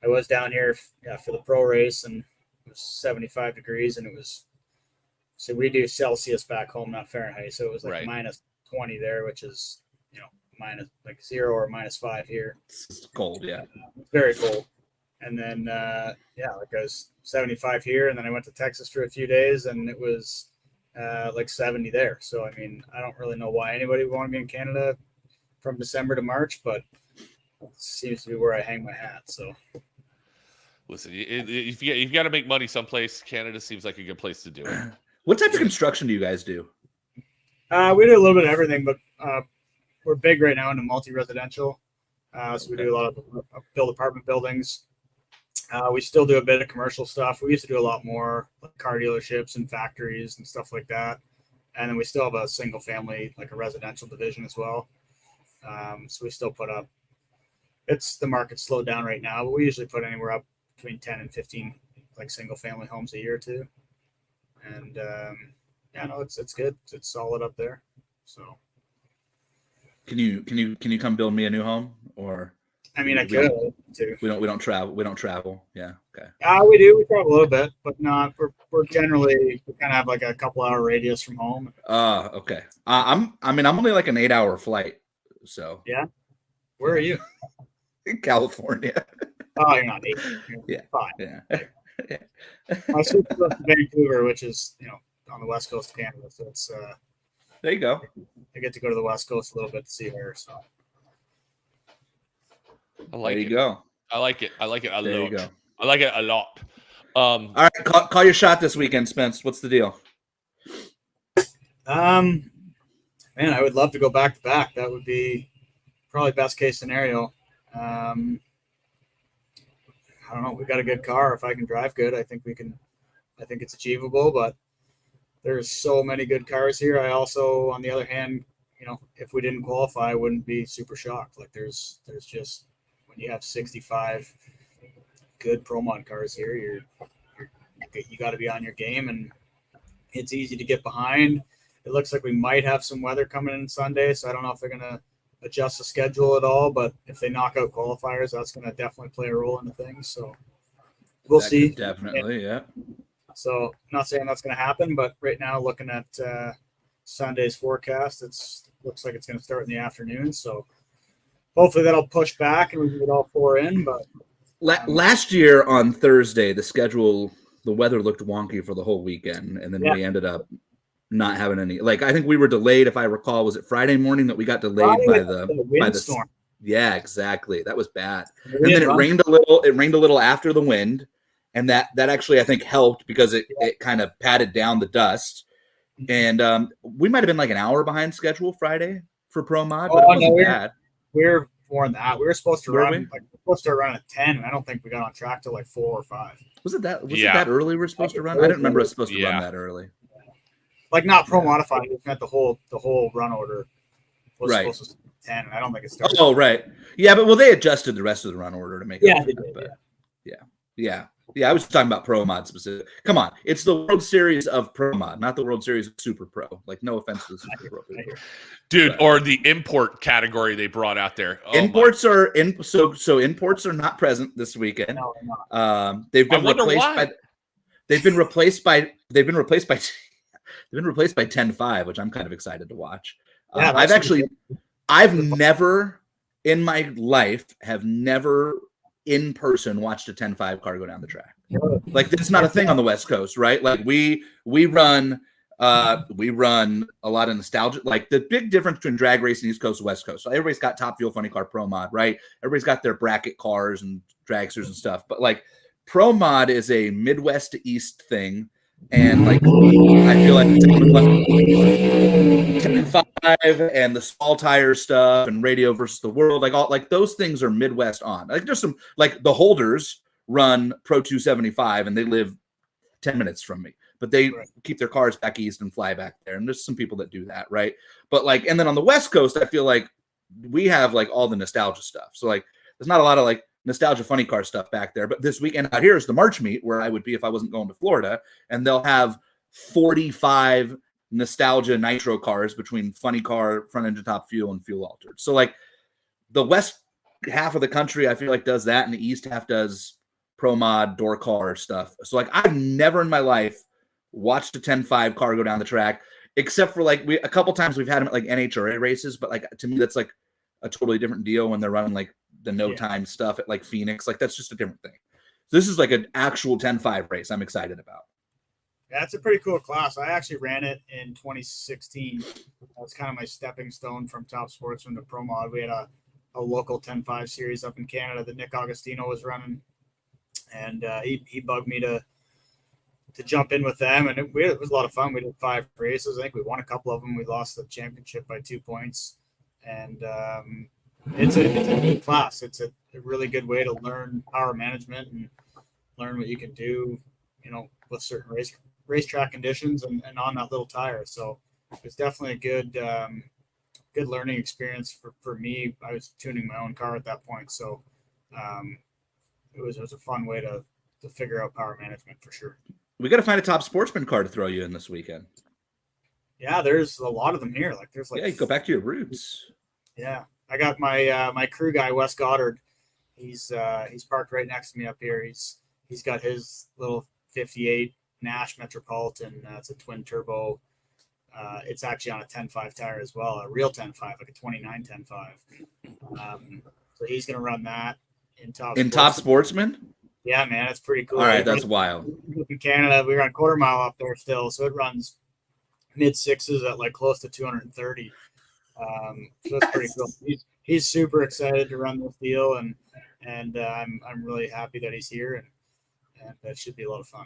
I was down here for the pro race, and it was 75 degrees, and it was. So we do Celsius back home, not Fahrenheit. So it was like minus 20 there, which is, minus like 0 or -5 here. It's cold, yeah. It's very cold. And then, like I was 75 here, and then I went to Texas for a few days, and it was like 70 there. So, I mean, I don't really know why anybody would want to be in Canada from December to March, but it seems to be where I hang my hat. So, listen, if you've got to make money someplace, Canada seems like a good place to do it. What type of construction do you guys do? We do a little bit of everything, but we're big right now into multi-residential. So we do a lot of build apartment buildings. We still do a bit of commercial stuff. We used to do a lot more like car dealerships and factories and stuff like that. And then we still have a single family, like a residential division as well. So we still put up, the market's slowed down right now, but we usually put anywhere up between 10 and 15 like single family homes a year too. And it's good. It's solid up there. So can you come build me a new home? Or I mean, I could too. We don't travel. Yeah. Okay. We do. We travel a little bit, but not. We're generally we kind of have like a couple hour radius from home. Okay. I'm only like an 8-hour flight. So yeah. Where are you? In California. Oh, you're not 8. Yeah. 5. Yeah. My sister's to Vancouver, which is on the west coast of Canada. So it's there you go. I get to go to the west coast a little bit to see her. So I like there you go. I like it. I like it a there lot. You go. I like it a lot. All right, call your shot this weekend, Spence. What's the deal? Man, I would love to go back to back. That would be probably best case scenario. I don't know. We got a good car. If I can drive good, I think we can. I think it's achievable. But there's so many good cars here. I also, on the other hand, if we didn't qualify, I wouldn't be super shocked. Like there's just when you have 65 good Pro Mod cars here, you got to be on your game, and it's easy to get behind. It looks like we might have some weather coming in Sunday, so I don't know if they're going to adjust the schedule at all, but if they knock out qualifiers, that's going to definitely play a role into things. So we'll see. Definitely, yeah. So I'm not saying that's going to happen, but right now, looking at Sunday's forecast, looks like it's going to start in the afternoon. So hopefully that'll push back and we can get all 4 in. But last year on Thursday, the weather looked wonky for the whole weekend, and then we ended up not having any. Like I think we were delayed. If I recall, was it Friday morning that we got delayed by the storm? Yeah, exactly. That was bad. And then it rained a little. It rained a little after the wind, and that actually I think helped because it kind of patted down the dust. And we might have been like an hour behind schedule Friday for Pro Mod, but it wasn't bad. We were more than that. We were supposed to run at 10, and I don't think we got on track till like 4 or 5. Was it that early? We're supposed to run. I didn't remember us supposed to run that early. Like not pro modified, we meant the whole run order was supposed to start at 10, and I don't think it started. Oh, right. Yeah, but they adjusted the rest of the run order to make it. Yeah, they did. But, yeah. I was talking about Pro Mod specific. Come on, it's the World Series of Pro Mod, not the World Series of Super Pro. Like, no offense to the Super Pro people. Dude, or the import category they brought out there. Oh, imports are in, so imports are not present this weekend. No, they're not. They've been replaced by 10-5, which I'm kind of excited to watch. I've never in my life in person watched a 10-5 car go down the track. Like that's not a thing on the West Coast, right? Like we run a lot of nostalgia. Like the big difference between drag racing East Coast and West Coast. So everybody's got Top Fuel Funny Car Pro Mod, right? Everybody's got their bracket cars and dragsters and stuff. But like Pro Mod is a Midwest to East thing. And like, I feel like 10-5 and the small tire stuff and Radio versus the World, like all like those things are Midwest on. Like there's some like the Holders run Pro 275 and they live 10 minutes from me, but they keep their cars back east and fly back there. And there's some people that do that, right? But like, and then on the West Coast, I feel like we have like all the nostalgia stuff. So like, there's not a lot of like nostalgia funny car stuff back there. But this weekend out here is the March meet where I would be if I wasn't going to Florida, and they'll have 45 nostalgia nitro cars between funny car, front engine top fuel, and fuel altered. So like the west half of the country, I feel like does that, and the east half does pro mod door car stuff. So like I've never in my life watched a 10.5 car go down the track, except for like a couple times we've had them at like NHRA races, but like to me that's like a totally different deal when they're running like the no time stuff at like Phoenix. Like that's just a different thing. So this is like an actual 10.5 race I'm excited about. Yeah, it's a pretty cool class. I actually ran it in 2016. That was kind of my stepping stone from Top Sportsman to Pro Mod. We had a local 10.5 series up in Canada that Nick Augustino was running, and he bugged me to jump in with them, and it was a lot of fun. We did 5 races. I think we won a couple of them. We lost the championship by 2 points, and it's a good class. It's a really good way to learn power management and learn what you can do, with certain racetrack conditions and on that little tire. So it's definitely a good learning experience for me. I was tuning my own car at that point, so it was a fun way to figure out power management for sure. We got to find a Top Sportsman car to throw you in this weekend. Yeah, there's a lot of them here. Like there's like you go back to your roots. Yeah, I got my my crew guy Wes Goddard. He's parked right next to me up here. He's got his little 58 Nash Metropolitan. It's a twin turbo. It's actually on a 10.5 tire as well, a real 10.5, like a 29 10.5. So he's gonna run that in Top Sportsman. Yeah, man, it's pretty cool. All right, that's wild. In Canada, we run quarter mile up there still, so it runs mid sixes at like close to 230. So it's pretty cool. He's super excited to run this deal, and I'm really happy that he's here, and that should be a lot of fun.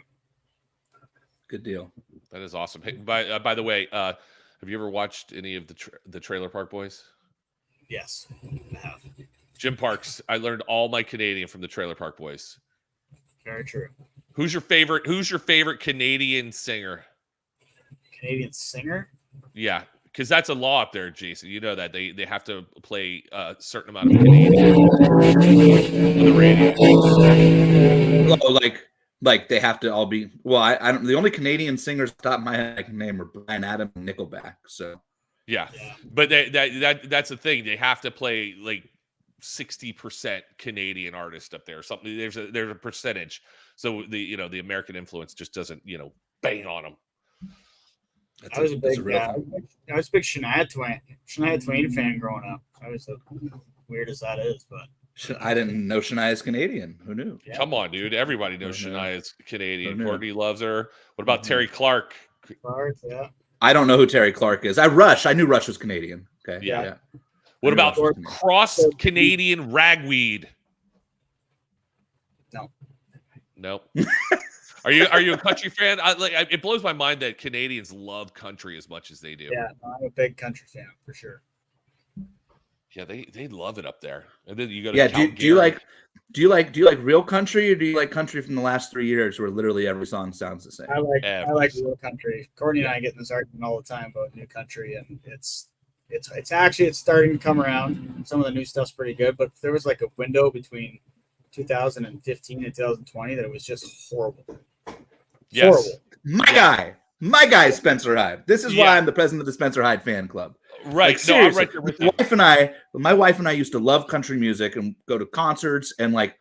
Good deal. That is awesome. Hey, by the way, have you ever watched any of the Trailer Park Boys? Yes, I have. Jim Parks. I learned all my Canadian from the Trailer Park Boys. Very true. Who's your favorite Canadian singer? Canadian singer? Yeah, because that's a law up there, Jason. You know that they have to play a certain amount of Canadian on the radio. Oh, like they have to all be. Well, I don't. The only Canadian singers off the top of my head I can name are Bryan Adams and Nickelback. So yeah. But that's the thing. They have to play like 60% Canadian artist up there. Something there's a percentage. So the American influence just doesn't bang on them. I was a big Shania Twain fan growing up. I was weird as that is, but I didn't know Shania's Canadian. Who knew? Yeah. Come on, dude. Everybody knows Shania's Canadian. Courtney loves her. What about Terry Clark? Yeah. I don't know who Terry Clark is. I knew Rush was Canadian. Okay. Yeah. What about cross Canadian ragweed? No. Nope. Are you a country fan? It blows my mind that Canadians love country as much as they do. Yeah, I'm a big country fan for sure. Yeah, they love it up there. And then you go to do you like real country, or do you like country from the last 3 years where literally every song sounds the same? I like real country. Courtney and I get in this argument all the time about new country, and it's starting to come around. Some of the new stuff's pretty good, but there was like a window between 2015 and 2020 that it was just horrible. Yes. Horrible. My guy, Spencer Hyde. This is why I'm the president of the Spencer Hyde fan club. Right. Like, seriously, I'm right there with you. My wife and I used to love country music and go to concerts and like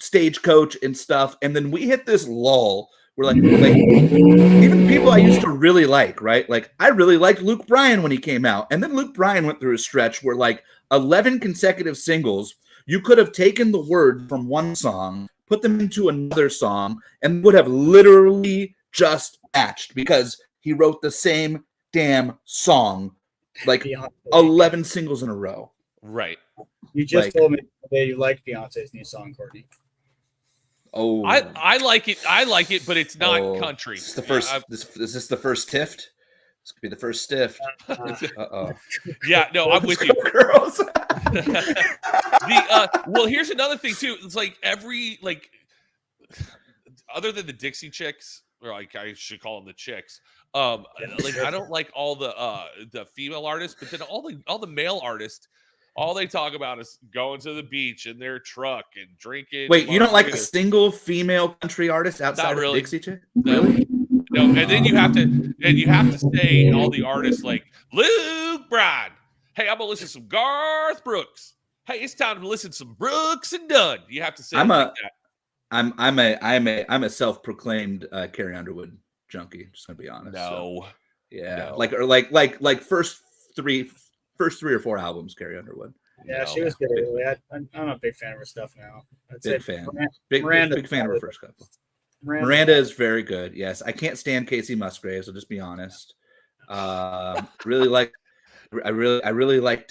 Stagecoach and stuff. And then we hit this lull where like even people I used to really like, right? Like I really liked Luke Bryan when he came out. And then Luke Bryan went through a stretch where like 11 consecutive singles, you could have taken the word from one song, put them into another song, and would have literally just matched because he wrote the same damn song like Beyonce. 11 singles in a row. Right. You just told me that you liked Beyonce's new song, Courtney. Oh, I like it. I like it, but it's not country. This is the first. Is this the first tift? This could be the first stiff. Yeah, no, I'm with you, girls. Well, here's another thing too. It's like every other than the Dixie Chicks, or like I should call them the Chicks. Like I don't like all the female artists, but then all the male artists, all they talk about is going to the beach in their truck and drinking. Wait, you don't like a single female country artist outside of Dixie Chick? No. Really? No, and then you have to say all the artists like Luke Bryan. Hey, I'm gonna listen to some Garth Brooks. Hey, it's time to listen to some Brooks and Dunn. You have to say that. I'm a self-proclaimed Carrie Underwood junkie. Just gonna be honest. No, so, yeah, no. like first three or four albums, Carrie Underwood. Yeah, she was good. I'm a big fan of her stuff now. Big fan of her first couple. Miranda is very good. Yes, I can't stand Casey Musgraves. I'll just be honest. I really liked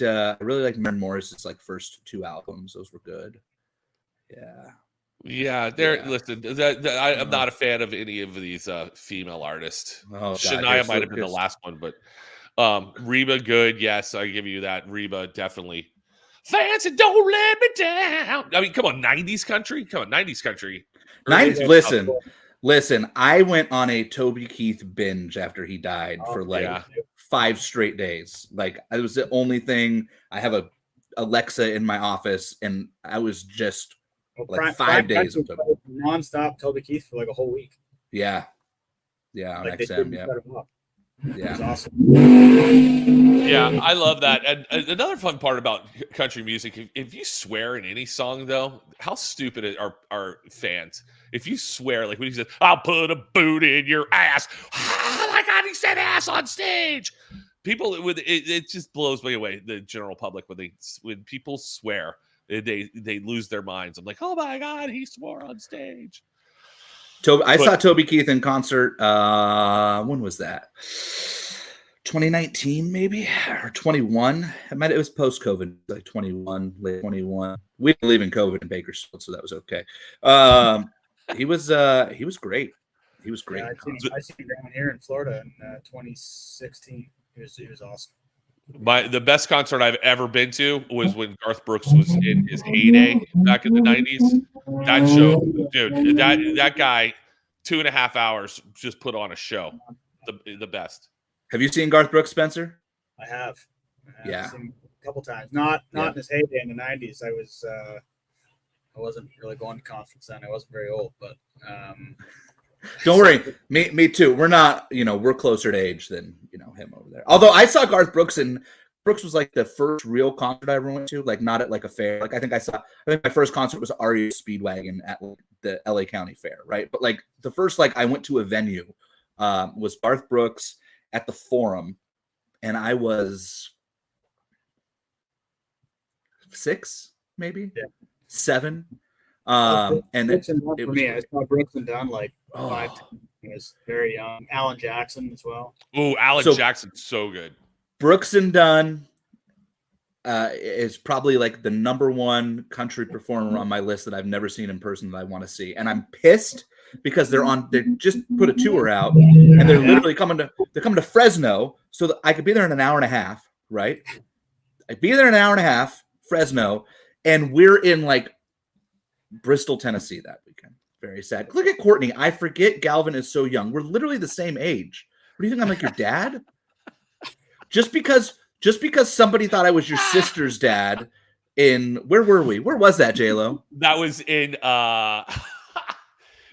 Maren Morris's first two albums. Those were good. Yeah. Listen, I'm not a fan of any of these female artists. Shania might have been the last one, but Reba, good. Yes, I give you that. Reba, definitely. Fancy, don't let me down. I mean, come on, 90s country. 90s. Listen. I went on a Toby Keith binge after he died for 5 straight days. It was the only thing. I have a Alexa in my office, and I was just 5 days of nonstop Toby Keith for a whole week. Yeah, on XM. Yeah, it was awesome. Yeah, I love that. And another fun part about country music, if you swear in any song, though, how stupid are fans? If you swear, like when he says, "I'll put a boot in your ass," oh my God, he said "ass" on stage. People, it just blows me away. The general public when people swear, they lose their minds. I'm like, oh my God, he swore on stage. I saw Toby Keith in concert. When was that? 2019, maybe, or 21. It was post-COVID, late 21. We didn't believe in COVID in Bakersfield, so that was okay. He was great. He was great. Yeah, I seen him down here in Florida in 2016. He was awesome. The best concert I've ever been to was when Garth Brooks was in his heyday back in the 90s. That show, dude, that guy, 2.5 hours just put on a show. The best. Have you seen Garth Brooks, Spencer? I have. Yeah. Seen him a couple times. Not in his heyday in the 90s. I wasn't really going to concerts then. I wasn't very old, but don't worry. Me too. We're not, we're closer to age than, him over there. Although I saw Garth Brooks, and Brooks was the first real concert I ever went to, not at a fair. I think my first concert was REO Speedwagon at the LA County Fair, right? But the first I went to a venue was Garth Brooks at the Forum, and I was 6, maybe 7. And for me, I saw Brooks and Dunn 5 times. He was very young. Alan Jackson as well. Oh, Jackson's so good. Brooks and Dunn is probably the number one country performer on my list that I've never seen in person that I want to see, and I'm pissed because they just put a tour out, and they're literally coming to Fresno, so that I could be there in an hour and a half, right? I'd be there in an hour and a half, Fresno, and we're in Bristol, Tennessee that weekend. Very sad. Look at Courtney. I forget Galvin is so young. We're literally the same age. What do you think? I'm your dad? Just because somebody thought I was your sister's dad where were we? Where was that, J-Lo? That was in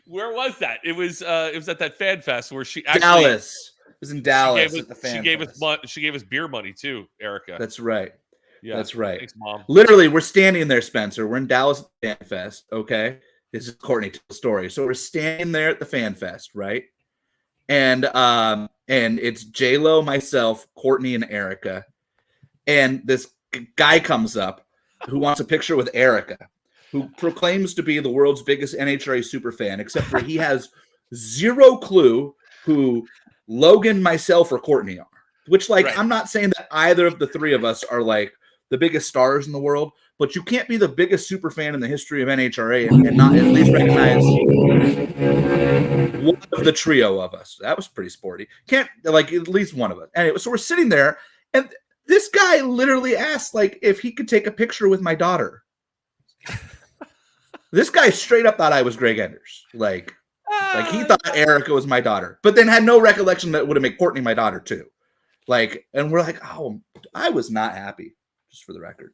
where was that? It was at that fan fest where she actually Dallas. It was in Dallas at the fan fest. She gave us beer money too, Erica. That's right. Yeah. That's right. Thanks, Mom. Literally, we're standing there, Spencer. We're in Dallas at the fan fest. Okay. This is Courtney to the story. So we're standing there at the fan fest, right? And it's J-Lo, myself, Courtney, and Erica. And this guy comes up who wants a picture with Erica, who proclaims to be the world's biggest NHRA super fan, except for he has zero clue who Logan, myself, or Courtney are. Which, right. I'm not saying that either of the three of us are the the biggest stars in the world, but you can't be the biggest super fan in the history of NHRA and not at least recognize one of the trio of us. That was pretty sporty. Can't like at least one of us. Anyway, so we're sitting there, and this guy literally asked like if he could take a picture with my daughter. This guy straight up thought I was Greg Enders. Like he thought Erica was my daughter, but then had no recollection that it would have made Courtney my daughter too. Like, and we're like, oh, I was not happy, just for the record.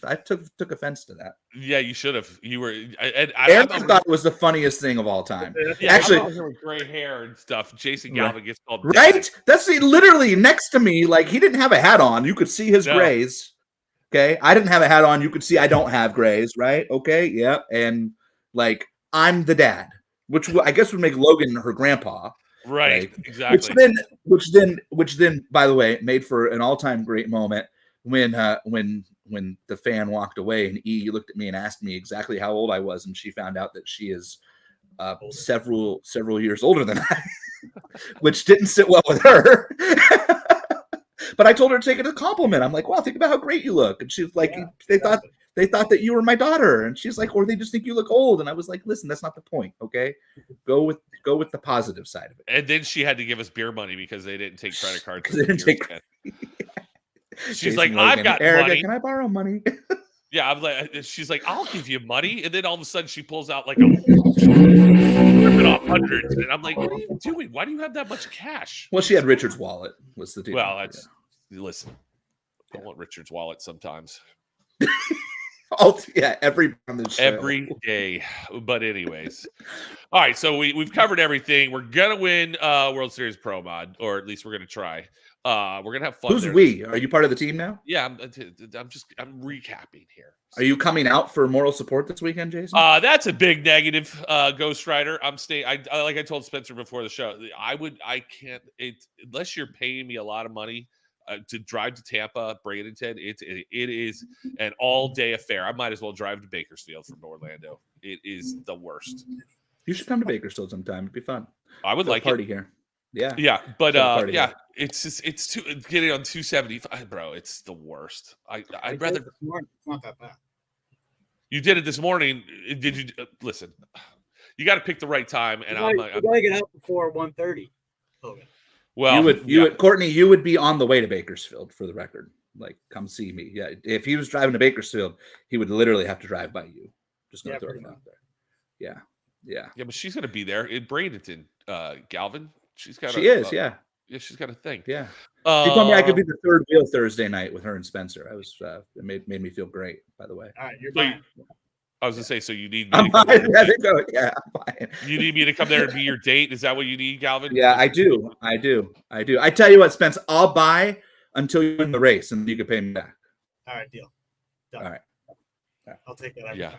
I took offense to that. Yeah, you should have. You were. Erica thought it was the funniest thing of all time. Yeah, actually, I'm with gray hair and stuff. Jason Galvin gets called right. Dad. That's literally next to me. Like he didn't have a hat on. You could see his grays. Okay, I didn't have a hat on. You could see I don't have grays. Right. Okay. Yep. And like I'm the dad, which I guess would make Logan her grandpa. Right. Exactly. Which then, by the way, made for an all-time great moment when the fan walked away and E looked at me and asked me exactly how old I was, and she found out that she is several years older than I, which didn't sit well with her. But I told her to take it as a compliment. I'm like, wow, think about how great you look. And she's like, they thought that you were my daughter. And she's like, or they just think you look old. And I was like, listen, that's not the point. Okay. Go with the positive side of it. And then she had to give us beer money because they didn't take credit cards. They didn't take She's Jason like, Logan, I've got Erica, money. Can I borrow money? Yeah, I'm like, she's like, I'll give you money. And then all of a sudden she pulls out like ripping off hundreds. And I'm like, what are you doing? Why do you have that much cash? Well, she had Richard's wallet was the deal. Well, that's listen. I want Richard's wallet sometimes. Every on the show. Every day. But anyways. All right, so we've covered everything. We're gonna win World Series Pro Mod, or at least we're gonna try. We're gonna have fun. Who's we? Are you part of the team now? Yeah, I'm recapping here. Are you coming out for moral support this weekend, Jason? That's a big negative, Ghost Rider. I'm staying. I like I told Spencer before the show. I can't. Unless you're paying me a lot of money to drive to Tampa, Bradenton. It is an all day affair. I might as well drive to Bakersfield from Orlando. It is the worst. You should come to Bakersfield sometime. It'd be fun. I would like party here. Yeah, but yeah, it's too getting on 275, bro. It's the worst. I'd rather. It's not that bad. You did it this morning. Did you listen? You got to pick the right time, and I'm like, you gotta get out before 1:30. Okay. Well, you would, Courtney. You would be on the way to Bakersfield, for the record. Like, come see me. Yeah, if he was driving to Bakersfield, he would literally have to drive by you. Just gonna throw it out there. Yeah. But she's gonna be there in Bradenton, Galvin. She's got. Yeah, she's got a thing. Yeah. She told me I could be the third wheel Thursday night with her and Spencer. I was. It made me feel great. By the way. All right, you're fine. I was gonna say, so you need me. I'm fine. I'm fine. You need me to come there and be your date? Is that what you need, Galvin? Yeah, I do. I tell you what, Spence, I'll buy until you win the race, and you can pay me back. All right, deal. Done. All right. I'll take that every time.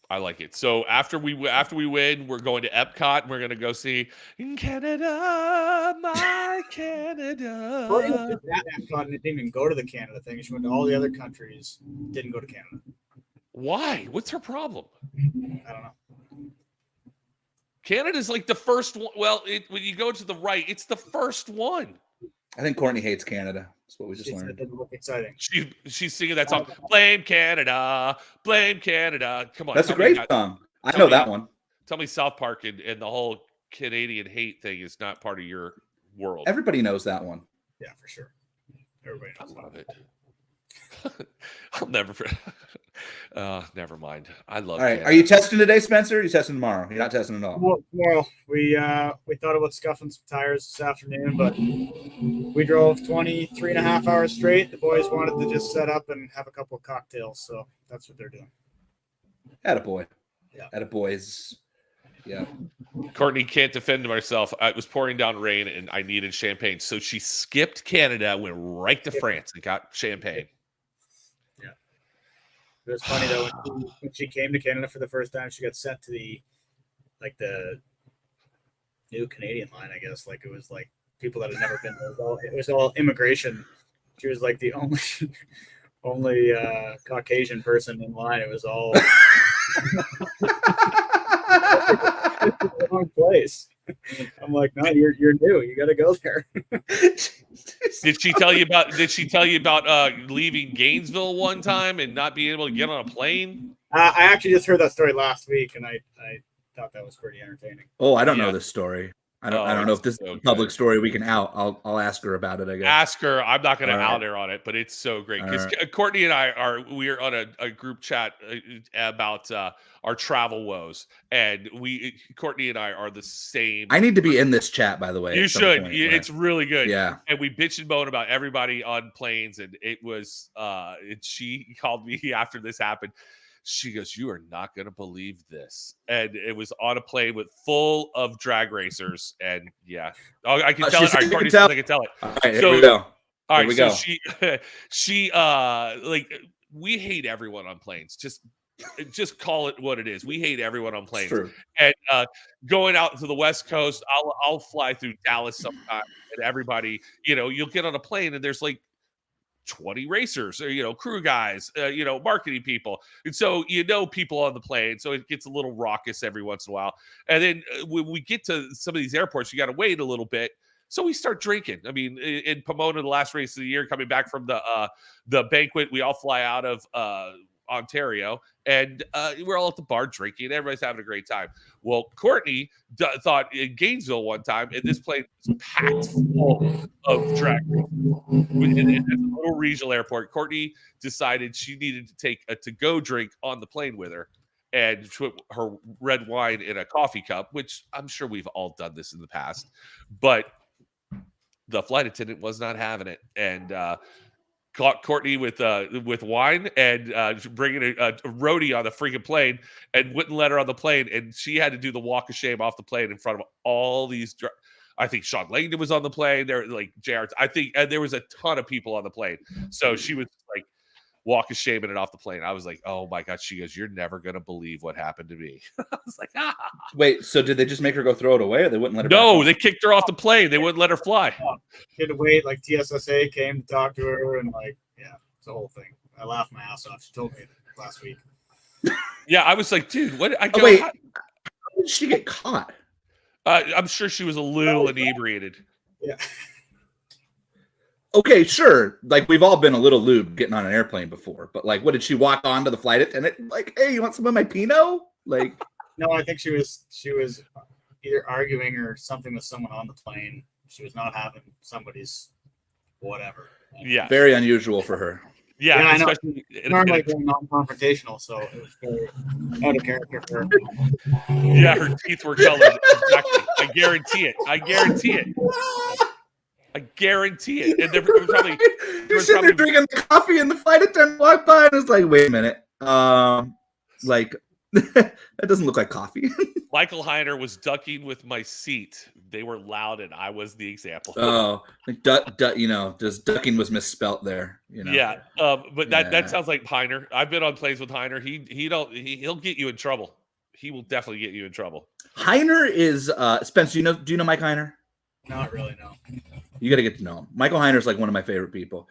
I like it. So after we win, we're going to Epcot. And we're going to go see in Canada, my Canada. Well, that Epcot didn't even go to the Canada thing. She went to all the other countries. Didn't go to Canada. Why? What's her problem? I don't know. Canada's like the first one. Well, when you go to the right, it's the first one. I think Courtney hates Canada. That's what we just learned. It doesn't look exciting. She's singing that song. Blame Canada. Blame Canada. Come on. That's a great song. I know that one. Tell me South Park and the whole Canadian hate thing is not part of your world. Everybody knows that one. Yeah, for sure. Everybody knows. I love it. I'll never. Never mind. I love. All right. Canada. Are you testing today, Spencer? Or are you testing tomorrow? You're not testing at all. Well, tomorrow we thought about scuffing some tires this afternoon, but we drove 23 and a half hours straight. The boys wanted to just set up and have a couple of cocktails, so that's what they're doing. Attaboy. Yeah. Attaboys. Yeah. Courtney can't defend herself. It was pouring down rain and I needed champagne. So she skipped Canada, went right to France and got champagne. Yeah. It was funny though, when she came to Canada for the first time, she got sent to the new Canadian line, I guess. Like it was like people that had never been there. It was all immigration. She was like the only Caucasian person in line. It was all wrong place. I'm like, no, you're new. You got to go there. Did she tell you about leaving Gainesville one time and not being able to get on a plane? I actually just heard that story last week, and I thought that was pretty entertaining. Oh, I don't know this story. I don't know if this is a public story we can out. I'll ask her about it, I guess. Ask her. I'm not going to out her on it, but it's so great because Courtney and I we're on a group chat about our travel woes, and Courtney and I are the same. I need to be in this chat, by the way. You should. It's really good. Yeah. And we bitched and moaned about everybody on planes, and it was. She called me after this happened. She goes, "You are not going to believe this," and it was on a plane full of drag racers, and yeah, I can tell it. All right, Courtney says I can tell it. All right, here we go. All right, so she like we hate everyone on planes. Just call it what it is. We hate everyone on planes. True. And going out to the West Coast, I'll fly through Dallas sometime, and everybody, you'll get on a plane, and there's like 20 racers or crew guys, marketing people, and so people on the plane, so it gets a little raucous every once in a while. And then when we get to some of these airports, you got to wait a little bit, so we start drinking. I mean, in Pomona, the last race of the year, coming back from the banquet, we all fly out of Ontario, and we're all at the bar drinking. Everybody's having a great time. Well, Courtney thought in Gainesville one time, and this plane was packed full of drag racers. At a little regional airport, Courtney decided she needed to take a to-go drink on the plane with her, and put her red wine in a coffee cup, which I'm sure we've all done this in the past, but the flight attendant was not having it, and caught Courtney with wine and bringing a roadie on the freaking plane, and wouldn't let her on the plane, and she had to do the walk of shame off the plane in front of all these. I think Sean Langdon was on the plane. There, like JR. I think there was a ton of people on the plane, so she was like walk of shaming it off the plane. I was like, oh my god. She goes, "You're never gonna believe what happened to me." I was like, ah. Wait, so did they just make her go throw it away, or they wouldn't let her? No, they kicked her off the plane. They wouldn't let her fly. She had to wait. Like TSSA came to talk to her, and it's the whole thing. I laughed my ass off. She told me last week. Yeah, I was like, dude, what? I go, wait, how did she get caught? I'm sure she was a little inebriated. Yeah. Okay, sure. Like, we've all been a little lube getting on an airplane before, but like, what did she walk on to the flight attendant? Like, hey, you want some of my Pinot? Like, no, I think she was either arguing or something with someone on the plane. She was not having somebody's whatever. Yeah, very unusual for her. Yeah, especially normally they're non-confrontational, so it was very out of character for her. Yeah, her teeth were colored. Exactly. I guarantee it. I guarantee it. And you're sitting there drinking coffee, and the flight attendant walked by and was like, "Wait a minute, like that doesn't look like coffee." Michael Heiner was ducking with my seat. They were loud, and I was the example. Oh, like just ducking was misspelt there. Yeah, but that sounds like Heiner. I've been on planes with Heiner. He'll get you in trouble. He will definitely get you in trouble. Heiner is Spence. Do you know Mike Heiner? Not really, no. You got to get to know him. Michael Heiner is like one of my favorite people.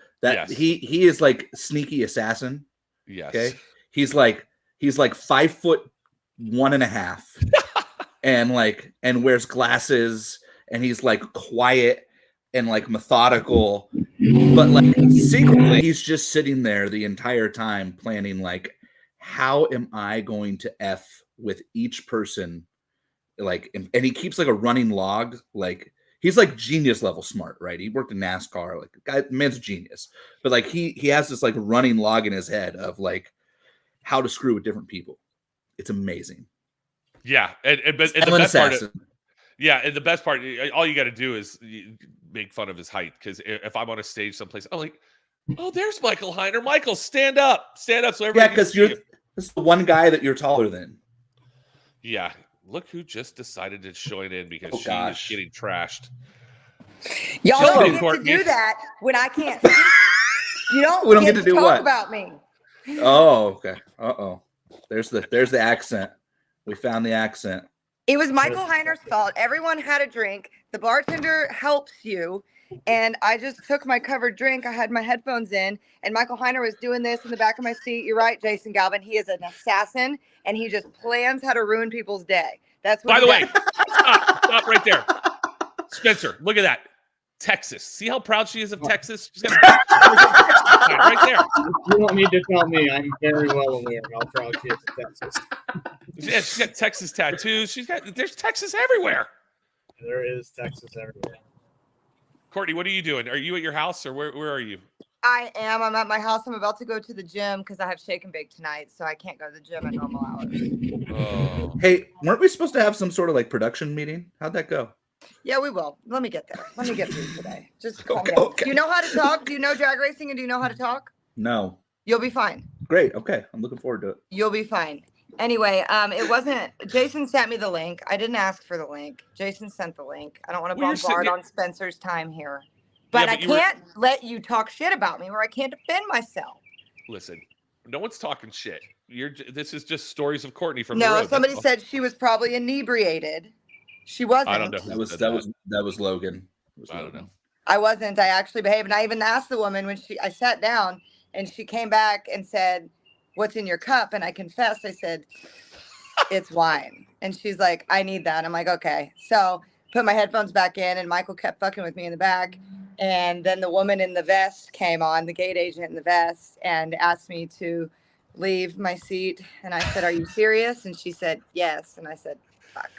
He is like sneaky assassin. Yes. Okay. He's like 5'1.5", and wears glasses, and he's like quiet and like methodical, but like secretly he's just sitting there the entire time planning like, how am I going to F with each person? Like, and he keeps like a running log. Like, he's like genius level smart, right? He worked in NASCAR, like man's a genius, but like he has this like running log in his head of like how to screw with different people. It's amazing. Yeah, and the best part, and the best part, all you got to do is make fun of his height, because if I'm on a stage someplace, I'm like, oh, there's Michael Heiner. Michael, stand up, so everybody. Yeah, because this is the one guy that you're taller than. Yeah, look who just decided to join in because she is getting trashed. Y'all don't get to do that when I can't. You don't. We don't get to do talk what about me. Oh, okay. There's the accent. We found the accent. It was Michael Heiner's fault. Everyone had a drink. The bartender helps you. And I just took my covered drink. I had my headphones in, and Michael Heiner was doing this in the back of my seat. You're right, Jason Galvin. He is an assassin, and he just plans how to ruin people's day. That's what. By the way, stop right there, Spencer. Look at that. Texas. See how proud she is of Texas? She's got a Texas sign right there. You don't need to tell me. I'm very well aware how proud she is of Texas. Yeah, she's got Texas tattoos. There's Texas everywhere. There is Texas everywhere. Courtney, what are you doing? Are you at your house or where are you? I am. I'm at my house. I'm about to go to the gym because I have shake and bake tonight, so I can't go to the gym at normal hours. Oh. Hey, weren't we supposed to have some sort of like production meeting? How'd that go? Yeah, we will. Let me get there. Let me get through today. Just calm Okay, down. okay. Do you know how to talk? Do you know drag racing and do you know how to talk? No. You'll be fine. Great. Okay. I'm looking forward to it. You'll be fine. Anyway, it wasn't. Jason sent me the link. I didn't ask for the link. Jason sent the link. I don't want to Well, you're bombard sitting- on Spencer's time here, but Yeah, I can't let you talk shit about me, or I can't defend myself. Listen, no one's talking shit. This is just stories of Courtney from the No, road. somebody said she was probably inebriated. She wasn't. I don't know. That was Logan. I don't know. I wasn't. I actually behaved, and I even asked the woman when I sat down, and she came back and said, "What's in your cup?" And I confessed. I said, "It's wine." And she's like, "I need that." I'm like, "Okay." So put my headphones back in, and Michael kept fucking with me in the back. And then the woman in the vest came on, the gate agent in the vest, and asked me to leave my seat. And I said, "Are you serious?" And she said, "Yes." And I said, "Fuck."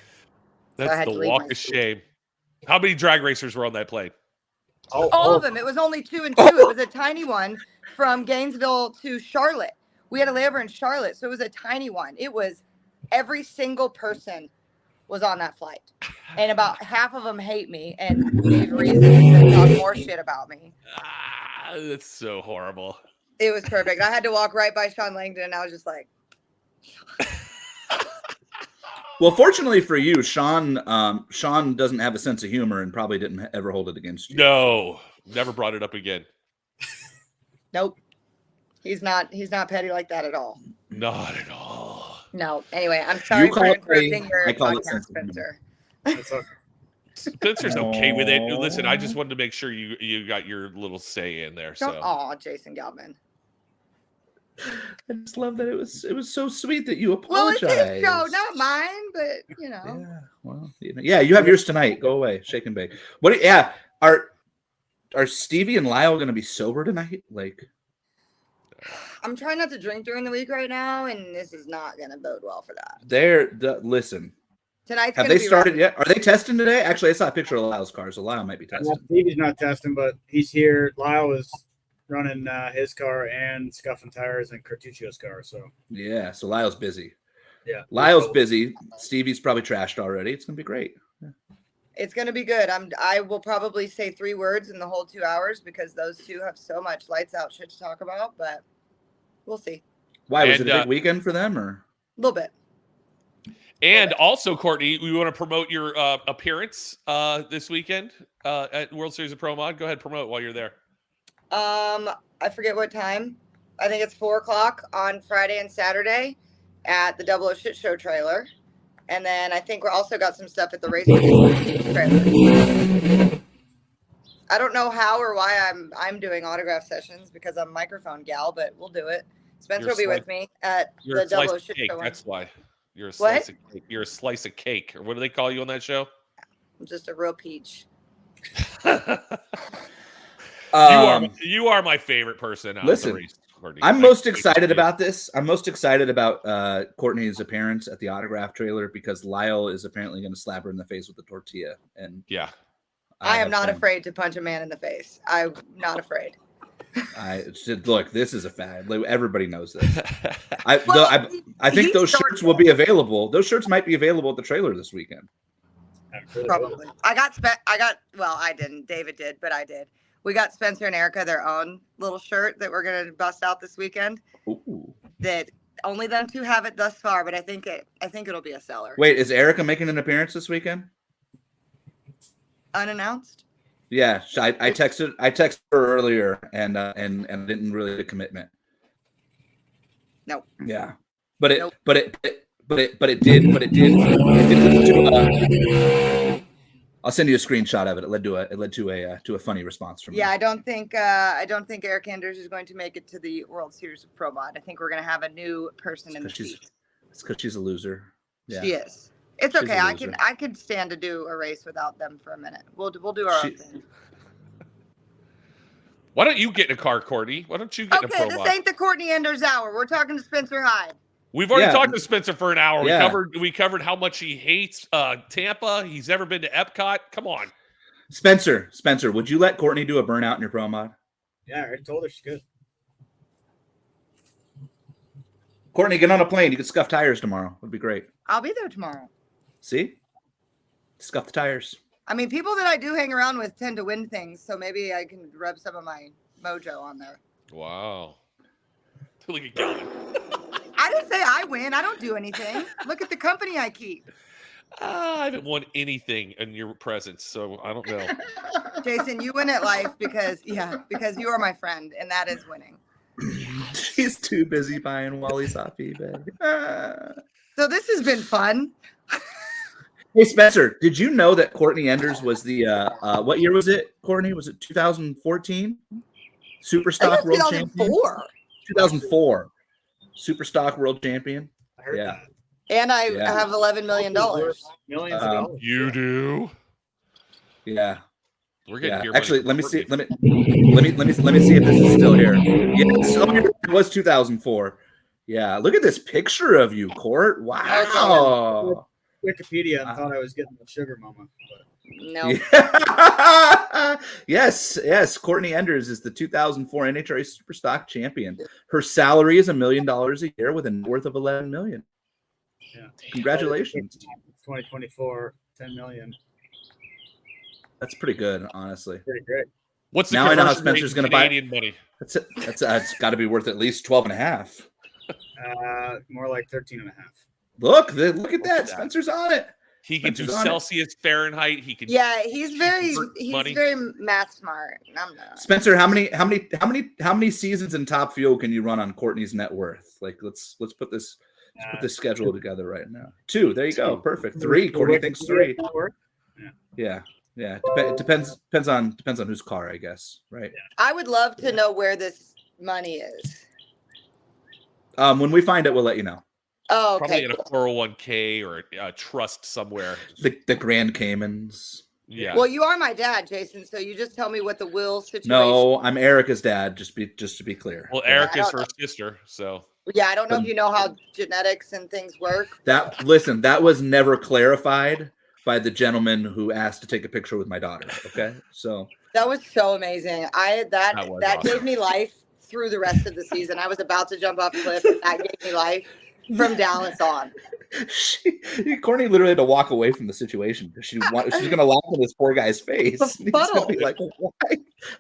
That's I had the to leave walk my of seat. shame. How many drag racers were on that plane? All of them. It was only 2 and 2. It was a tiny one from Gainesville to Charlotte. We had a layover in Charlotte, so it was a tiny one. It was every single person was on that flight, and about half of them hate me and gave reasons to talk more shit about me. That's so horrible. It was perfect. I had to walk right by Sean Langdon, and I was just like, Well, fortunately for you, Sean doesn't have a sense of humor and probably didn't ever hold it against you. No, never brought it up again. "Nope, he's not petty like that at all." Not at all. No. Anyway, I'm sorry for interrupting your podcast, Spencer. That's okay. Spencer's okay with it. Listen, I just wanted to make sure you got your little say in there. So, Jason Galvin. I just love that it was so sweet that you Well, apologized. it's his show, not mine, but you know. Yeah, well, you have yours tonight. Go away, shake and bake. What? Yeah, are Stevie and Lyle going to be sober tonight? Like, I'm trying not to drink during the week right now, and this is not going to bode well for that. Listen. Tonight's Have gonna they be started rough. yet? Are they testing today? Actually, I saw a picture of Lyle's car, so Lyle might be testing. Stevie's not testing, but he's here. Lyle is running his car and scuffing tires and Cartuccio's car. So Yeah, so Lyle's busy. yeah, Lyle's busy. Stevie's probably trashed already. It's gonna be great. It's going to be good. I will probably say 3 words in the whole 2 hours because those two have so much lights out shit to talk about, but we'll see. Why was And, it a big weekend for them, or? A little bit. and also, Courtney, we want to promote your appearance this weekend at World Series of Pro Mod. Go ahead, promote while you're there. I forget what time. I think it's 4:00 on Friday and Saturday at the Double O Shit Show trailer. And then I think we're also got some stuff at the Racing trailer. I don't know how or why I'm doing autograph sessions because I'm a microphone gal, but we'll do it. Spencer will be with me at You're the a slice Double O of Shit cake. Show. That's why. You're a What? slice of cake. You're a slice of cake. Or what do they call you on that show? I'm just a real peach. You are my favorite person. Listen, the race, Courtney. I'm most excited about this. I'm most excited about Courtney's appearance at the autograph trailer because Lyle is apparently going to slap her in the face with a tortilla. And Yeah. I am have not been- afraid to punch a man in the face. I'm not afraid. I said, look, this is a fad. Like, everybody knows this. I think he those started shirts will be available. Those shirts might be available at the trailer this weekend. Probably. Well, I didn't. David did, but I did. We got Spencer and Erica their own little shirt that we're going to bust out this weekend. Ooh. That only them two have it thus far, but I think it'll be a seller. Wait, is Erica making an appearance this weekend? Unannounced? Yeah, I texted her earlier and didn't really get a commitment. No. Yeah, but it Nope. did. I'll send you a screenshot of it. It led to a funny response from Yeah, me. I don't think Eric Anders is going to make it to the World Series of Pro Mod. I think we're going to have a new person in the seat. It's because she's a loser. Yeah. She is. It's She's okay. a I loser. could stand to do a race without them for a minute. We'll do our own thing. Why don't you get in a car, Courtney? Why don't you get in a Okay, pro this mod? ain't the Courtney Enders hour. We're talking to Spencer Hyde. We've already Yeah. talked to Spencer for an hour. Yeah. We covered how much he hates Tampa. He's never been to Epcot. Come on. Spencer, would you let Courtney do a burnout in your pro mod? Yeah, I already told her she's good. Courtney, get on a plane. You could scuff tires tomorrow. Would be great. I'll be there tomorrow. See? Scuff the tires. I mean, people that I do hang around with tend to win things, so maybe I can rub some of my mojo on there. Wow. Look at Calvin. I didn't say I win. I don't do anything. Look at the company I keep. I haven't won anything in your presence, so I don't know. Jason, you win at life because you are my friend, and that is winning. She's too busy buying Wally's off eBay. So this has been fun. Hey, Spencer, did you know that Courtney Enders was the what year was it, Courtney? Was it 2014? Superstock World Champion? 2004. Superstock World Champion. I heard that. And I have $11 million. Millions of dollars. You do? Yeah. We're getting here. Actually, let me see if this is still here. Yes, it was 2004. Yeah, look at this picture of you, Court. Wow. Wikipedia and thought I was getting the sugar mama. No. Yeah. Yes. Courtney Enders is the 2004 NHRA Superstock champion. Her salary is $1 million a year with a net worth of $11 million. Yeah. Congratulations. 2024, 10 million. That's pretty good, honestly. Pretty great. What's the Now I know how conversion Spencer's rate in going to buy. Canadian money? That's got to be worth at least 12 and a half. More like 13 and a half. Look at that. Spencer's on it. He can do Spencer's on it. Celsius, Fahrenheit. He can. Yeah, he's very money. math smart. I'm not. Spencer, how many seasons in top fuel can you run on Courtney's net worth? Like let's put this schedule together right now. 2. There you go. Perfect. 3. Courtney thinks 3. Yeah. It depends on whose car, I guess. Right. I would love to know where this money is. When we find it, we'll let you know. Oh, Probably okay. in a 401k or a trust somewhere. The Grand Caymans. Yeah. Well, you are my dad, Jason. So you just tell me what the will situation. No, I'm Erica's dad. Just to be clear. Well, Eric is her sister, so. Yeah, I don't know if you know how genetics and things work. That was never clarified by the gentleman who asked to take a picture with my daughter. Okay, so that was so amazing. That awesome. gave me life through the rest of the season. I was about to jump off a cliff, and that gave me life from Dallas on. Courtney literally had to walk away from the situation because she's going to laugh in this poor guy's face. He's going to be like,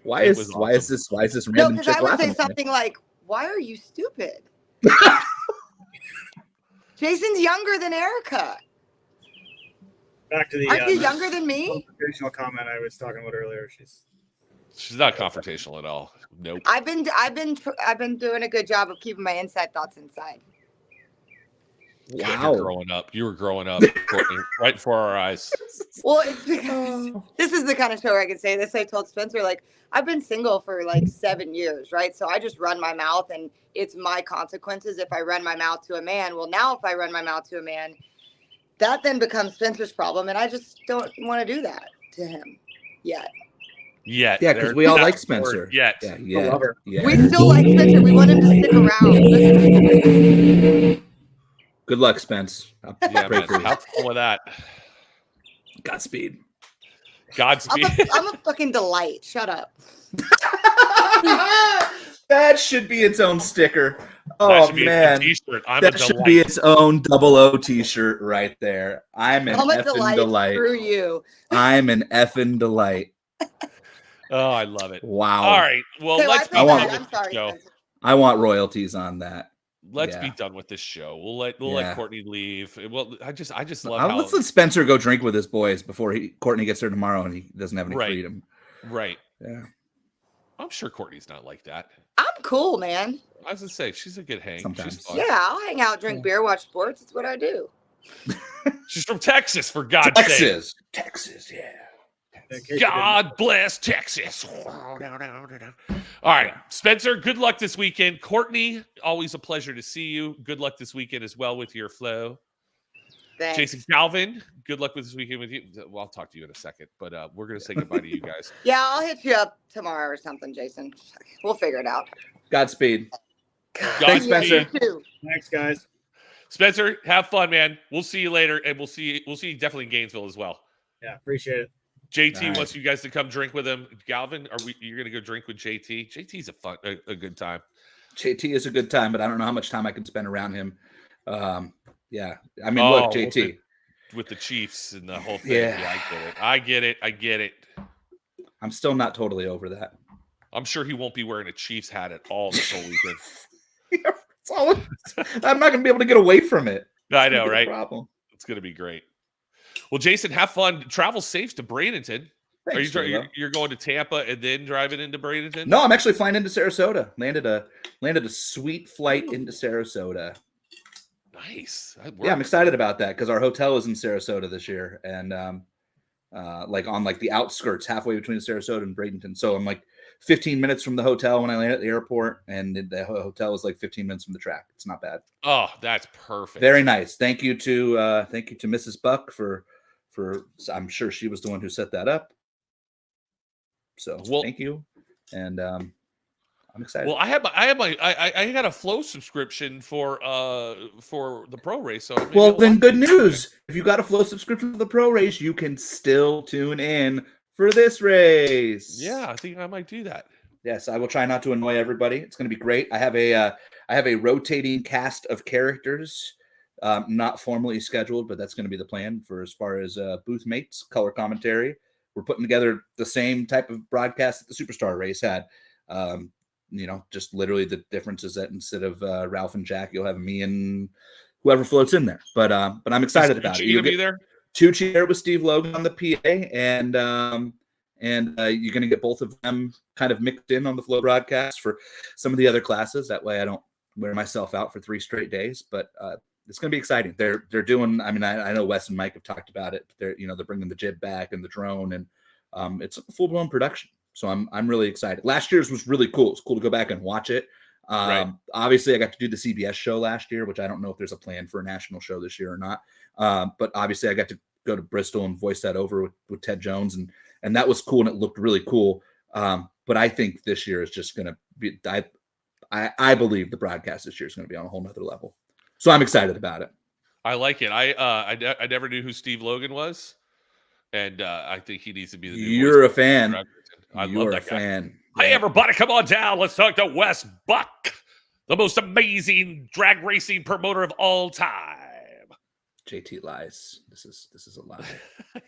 why is this random No, because chick I would laughing say at me? something like, "Why are you stupid?" Jason's younger than Erica. Back to the. Aren't you younger than me? Confrontational comment I was talking about earlier. She's not confrontational at all. Nope. I've been doing a good job of keeping my inside thoughts inside. Wow. You were growing up, Courtney, right before our eyes. Well, it's because this is the kind of show where I can say this. I told Spencer, like, I've been single for like 7 years, right? So I just run my mouth, and it's my consequences if I run my mouth to a man. Well, now if I run my mouth to a man, that then becomes Spencer's problem, and I just don't want to do that to him yet. Yet. Yeah, because we all like Spencer. Yet. Yeah. We still like Spencer. We want him to stick around. Good luck, Spence. Yeah, man. Have fun with that. Godspeed. I'm a fucking delight. Shut up. That should be its own sticker. Oh man, t-shirt. That should be its own 00 t-shirt right there. I'm an effing delight. Screw you. I'm an effing delight. Oh, I love it. Wow. All right. Well, Okay, let's be I'm done with sorry, this show. Spencer. I want royalties on that. Let's be done with this show. We'll let Courtney leave. Well, I just love how. Let's let Spencer go drink with his boys before Courtney gets there tomorrow and he doesn't have any freedom. Right. Yeah. I'm sure Courtney's not like that. I'm cool, man. I was gonna say she's a good hang. Sometimes. She's fun. Yeah, I'll hang out, drink beer, watch sports. It's what I do. She's from Texas, for God's sake. Texas, yeah. God bless Texas. All right, Spencer, good luck this weekend. Courtney, always a pleasure to see you. Good luck this weekend as well with your flow. Thanks. Jason Calvin, good luck with this weekend with you. Well, I'll talk to you in a second, but we're going to say goodbye to you guys. Yeah, I'll hit you up tomorrow or something, Jason. We'll figure it out. Godspeed. Thanks, Spencer. Thanks, guys. Spencer, have fun, man. We'll see you later, and we'll see you definitely in Gainesville as well. Yeah, appreciate it. JT wants you guys to come drink with him. Galvin, you're going to go drink with JT? JT's a good time. JT is a good time, but I don't know how much time I can spend around him. Yeah, I mean, look, JT with the Chiefs and the whole thing. Yeah, I get it. I'm still not totally over that. I'm sure he won't be wearing a Chiefs hat at all this whole weekend. I'm not going to be able to get away from it. I know, right? Problem. It's going to be great. Well, Jason, have fun. Travel safe to Bradenton. Thanks, you're going to Tampa and then driving into Bradenton? No, I'm actually flying into Sarasota. Landed a sweet flight into Sarasota. Nice. Yeah, I'm excited about that because our hotel is in Sarasota this year, and like on like the outskirts, halfway between Sarasota and Bradenton. So I'm like 15 minutes from the hotel when I land at the airport, and the hotel is like 15 minutes from the track. It's not bad. Oh, that's perfect. Very nice. Thank you to Mrs. Buck for I'm sure she was the one who set that up. So thank you, and I'm excited. Well, I got a Flow subscription for the pro race. So then good news. If you got a Flow subscription for the pro race, you can still tune in for this race. Yeah, I think I might do that. Yes, I will try not to annoy everybody. It's going to be great. I have a rotating cast of characters, not formally scheduled, but that's going to be the plan for as far as booth mates, color commentary. We're putting together the same type of broadcast that the Superstar race had. Just literally the difference is that instead of Ralph and Jack, you'll have me and whoever floats in there. But I'm excited about it. You'll be there. Tucci there with Steve Logan on the PA, and you're going to get both of them kind of mixed in on the Flow broadcast for some of the other classes. That way I don't wear myself out for 3 straight days, but it's going to be exciting. They're doing, I mean, I know Wes and Mike have talked about it. They're bringing the jib back and the drone, and it's a full blown production. So I'm really excited. Last year's was really cool. It's cool to go back and watch it. Right. Obviously I got to do the CBS show last year, which I don't know if there's a plan for a national show this year or not. But obviously I got to go to Bristol and voice that over with Ted Jones, and that was cool, and it looked really cool. But I think this year is just going to be, I believe the broadcast this year is going to be on a whole nother level. So I'm excited about it. I like it. I never knew who Steve Logan was, and I think he needs to be the new You're a fan. I love that guy. Fan. Hey, everybody, come on down. Let's talk to Wes Buck, the most amazing drag racing promoter of all time. JT lies. This is a lie.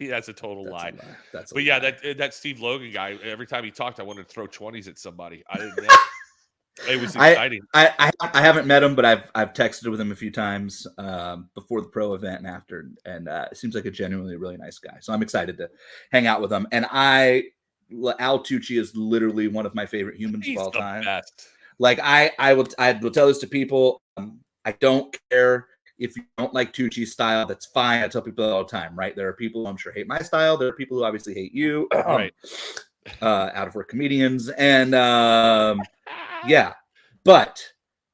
That's a total lie. That's a but lie. Yeah, that Steve Logan guy. Every time he talked, I wanted to throw 20s at somebody. I didn't know. It was exciting. I haven't met him, but I've texted with him a few times before the pro event and after, and it seems like a genuinely really nice guy. So I'm excited to hang out with him. And Al Tucci is literally one of my favorite humans of all time. Best. Like I will tell this to people. I don't care if you don't like Tucci's style. That's fine. I tell people all the time, right? There are people who I'm sure hate my style. There are people who obviously hate you. Right. Out of work comedians, and yeah, but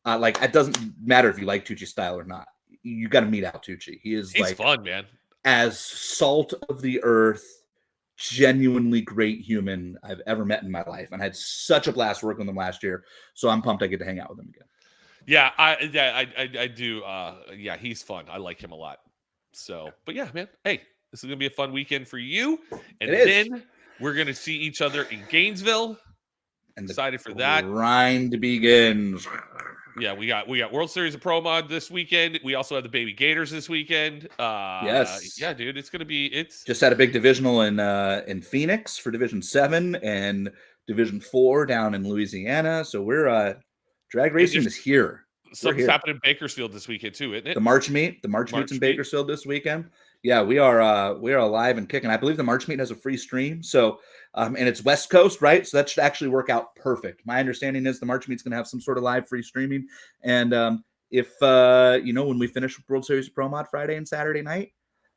like it doesn't matter if you like Tucci's style or not. You got to meet Al Tucci. He's like fun, man. As salt of the earth, genuinely great human I've ever met in my life, and I had such a blast working with him last year. So I'm pumped I get to hang out with him again. Yeah, I do. Yeah, he's fun. I like him a lot. So, but yeah, man. Hey, this is gonna be a fun weekend for you, and then we're gonna see each other in Gainesville. And excited for that. Grind begins. Yeah, we got World Series of Pro Mod this weekend. We also have the Baby Gators this weekend. Yes. Yeah, dude, it's gonna be. It's just had a big divisional in Phoenix for Division 7 and Division 4 down in Louisiana. So we're drag racing is here. Something's happening in Bakersfield this weekend too, isn't it? The March meet's in Bakersfield this weekend. Yeah, we are alive and kicking. I believe the March meet has a free stream. So and it's West Coast, right? So that should actually work out perfect. My understanding is the March meet's going to have some sort of live free streaming. And if when we finish World Series of Pro Mod Friday and Saturday night,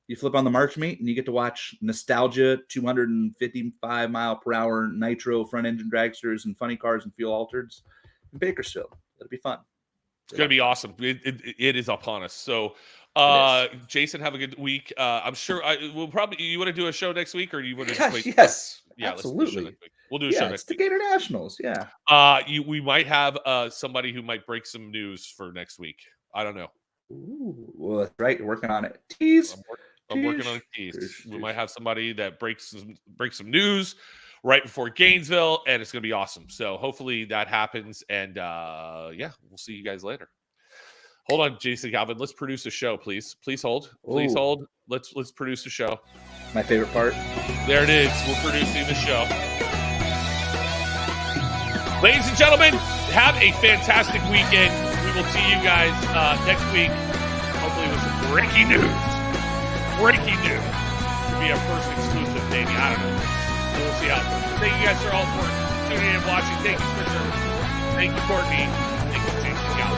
you flip on the March meet and you get to watch nostalgia 255 mile per hour nitro front engine dragsters and funny cars and fuel altereds in Bakersfield. It'll be fun. It's going to be awesome. It is upon us. So Jason, have a good week. I'm sure we'll probably. You want to do a show next week, or do you want to? Gosh, yes, yeah, absolutely. We'll do a show next it's the week. Gator Nationals. Yeah. We might have somebody who might break some news for next week. I don't know. Ooh, well, that's right. You're working on it. Tease. I'm working on a tease. We might have somebody that breaks some news right before Gainesville, and it's going to be awesome. So hopefully that happens, and yeah, we'll see you guys later. Hold on, Jason Galvin. Let's produce a show, please. Please hold. Please hold. Let's produce a show. My favorite part. There it is. We're producing the show. Ladies and gentlemen, have a fantastic weekend. We will see you guys next week. Hopefully with some breaking news. Breaking news. It'll be our first exclusive, maybe. I don't know. We'll see how it goes. Thank you guys for all for tuning in and watching. Thank you, Spencer. Thank you, Courtney.